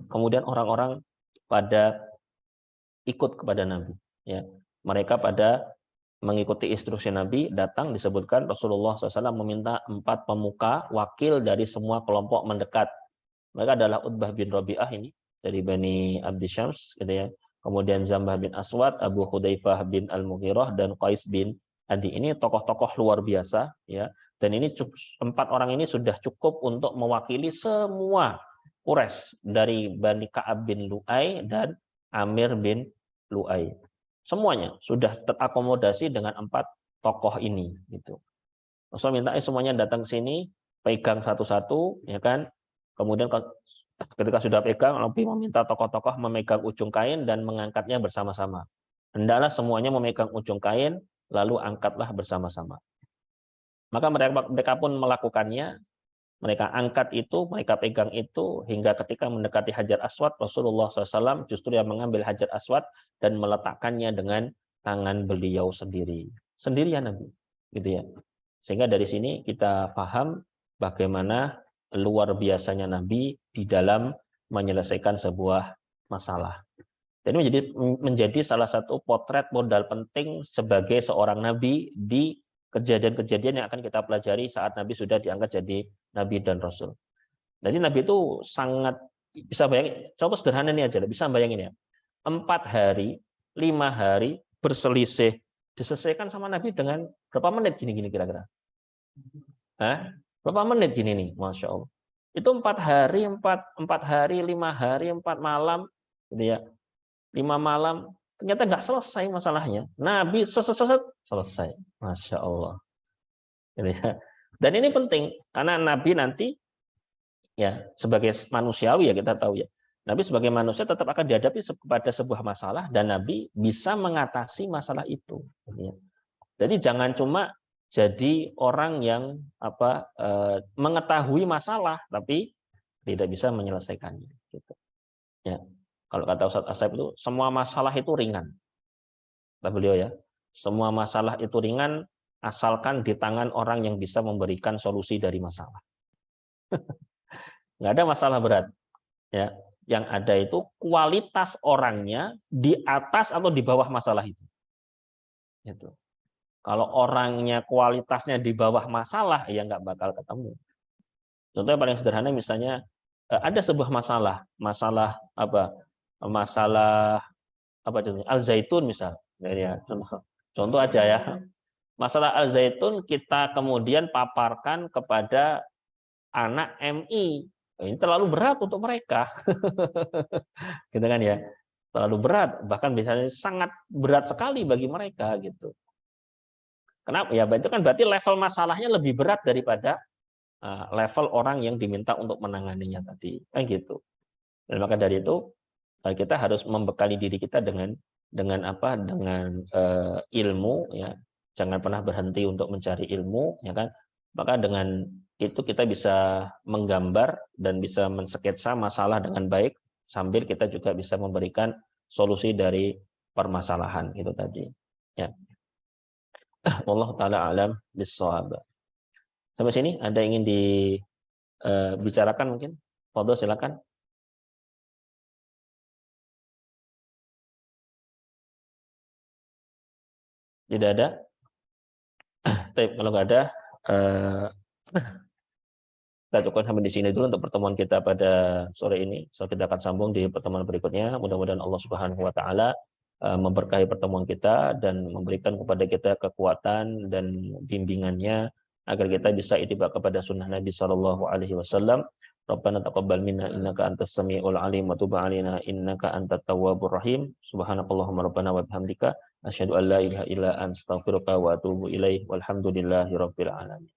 kemudian orang-orang pada ikut kepada Nabi. Ya, mereka pada mengikuti instruksi Nabi, datang disebutkan Rasulullah SAW meminta 4 pemuka wakil dari semua kelompok mendekat. Mereka adalah Utbah bin Rabi'ah ini dari Bani Abdi Syams, gitu ya. Kemudian Zambah bin Aswad, Abu Hudzaifah bin Al-Mughirah, dan Qais bin Adi. Ini tokoh-tokoh luar biasa, ya, Dan ini 4 orang ini sudah cukup untuk mewakili semua Quraisy dari Bani Ka'ab bin Lu'ay dan Amir bin Lu'ay. Semuanya sudah terakomodasi dengan 4 tokoh ini gitu. Rasul minta semuanya datang ke sini, pegang satu-satu, ya kan? Kemudian ketika sudah pegang, Nabi meminta tokoh-tokoh memegang ujung kain dan mengangkatnya bersama-sama. Hendaklah semuanya memegang ujung kain, lalu angkatlah bersama-sama. Maka mereka pun melakukannya. Mereka angkat itu, mereka pegang itu, hingga ketika mendekati Hajar Aswad, Rasulullah SAW justru yang mengambil Hajar Aswad dan meletakkannya dengan tangan beliau sendiri. Sendirian Nabi. Gitu ya. Sehingga dari sini kita paham bagaimana luar biasanya Nabi di dalam menyelesaikan sebuah masalah. Jadi menjadi salah satu potret modal penting sebagai seorang Nabi di kejadian-kejadian yang akan kita pelajari saat Nabi sudah diangkat jadi Nabi dan Rasul. Jadi Nabi itu sangat bisa bayangin, contoh sederhana ini aja, bisa bayangin ya. 4 hari, 5 hari berselisih, diselesaikan sama Nabi dengan berapa menit gini-gini kira-kira? Hah? Berapa menit gini nih, Masya Allah. Itu 4 hari, 4 hari, 5 hari, 4 malam, gitu ya. 5 malam, ternyata nggak selesai masalahnya. Nabi selesai. Masya Allah. Dan ini penting, karena Nabi nanti, ya sebagai manusiawi ya kita tahu ya, Nabi sebagai manusia tetap akan dihadapi kepada sebuah masalah, dan Nabi bisa mengatasi masalah itu. Jadi jangan cuma jadi orang yang mengetahui masalah, tapi tidak bisa menyelesaikannya. Gitu. Ya. Kalau kata Ustadz Asep itu, semua masalah itu ringan. Kata beliau ya, semua masalah itu ringan asalkan di tangan orang yang bisa memberikan solusi dari masalah. Nggak ada masalah berat. Ya, yang ada itu kualitas orangnya di atas atau di bawah masalah itu. Gitu. Kalau orangnya kualitasnya di bawah masalah, ya nggak bakal ketemu. Contohnya paling sederhana misalnya ada sebuah masalah apa? Masalah apa contohnya? Al-Zaitun misal. Ya, contoh aja ya. Masalah Al-Zaitun kita kemudian paparkan kepada anak MI. Ini terlalu berat untuk mereka. Gitu kan ya. Terlalu berat, bahkan biasanya sangat berat sekali bagi mereka gitu. Kenapa? Ya itu kan berarti level masalahnya lebih berat daripada level orang yang diminta untuk menanganinya tadi. Kan gitu. Dan maka dari itu kita harus membekali diri kita dengan ilmu, ya. Jangan pernah berhenti untuk mencari ilmu, ya kan. Maka dengan itu kita bisa menggambar dan bisa mensketsa masalah dengan baik, sambil kita juga bisa memberikan solusi dari permasalahan itu tadi, ya. Wallahu taala alam bissawab. Sampai sini ada yang ingin dibicarakan mungkin? Fadhil silakan. Tidak ada? Tapi kalau nggak ada, kita cukupkan sampai di sini dulu untuk pertemuan kita pada sore ini. So kita akan sambung di pertemuan berikutnya. Mudah-mudahan Allah Subhanahu Wa Taala memberkahi pertemuan kita dan memberikan kepada kita kekuatan dan bimbingannya agar kita bisa ittiba kepada sunnah Nabi Sallallahu Alaihi Wasallam. Rabbana taqabbal minna innaka antas samiul alim wa tub alaina innaka antat tawwabur rahim. Subhanakallahumma rabbana wa bihamdika asyhadu an la ilaha illa anta astaghfiruka wa atubu ilaik. Walhamdulillahirabbil alamin.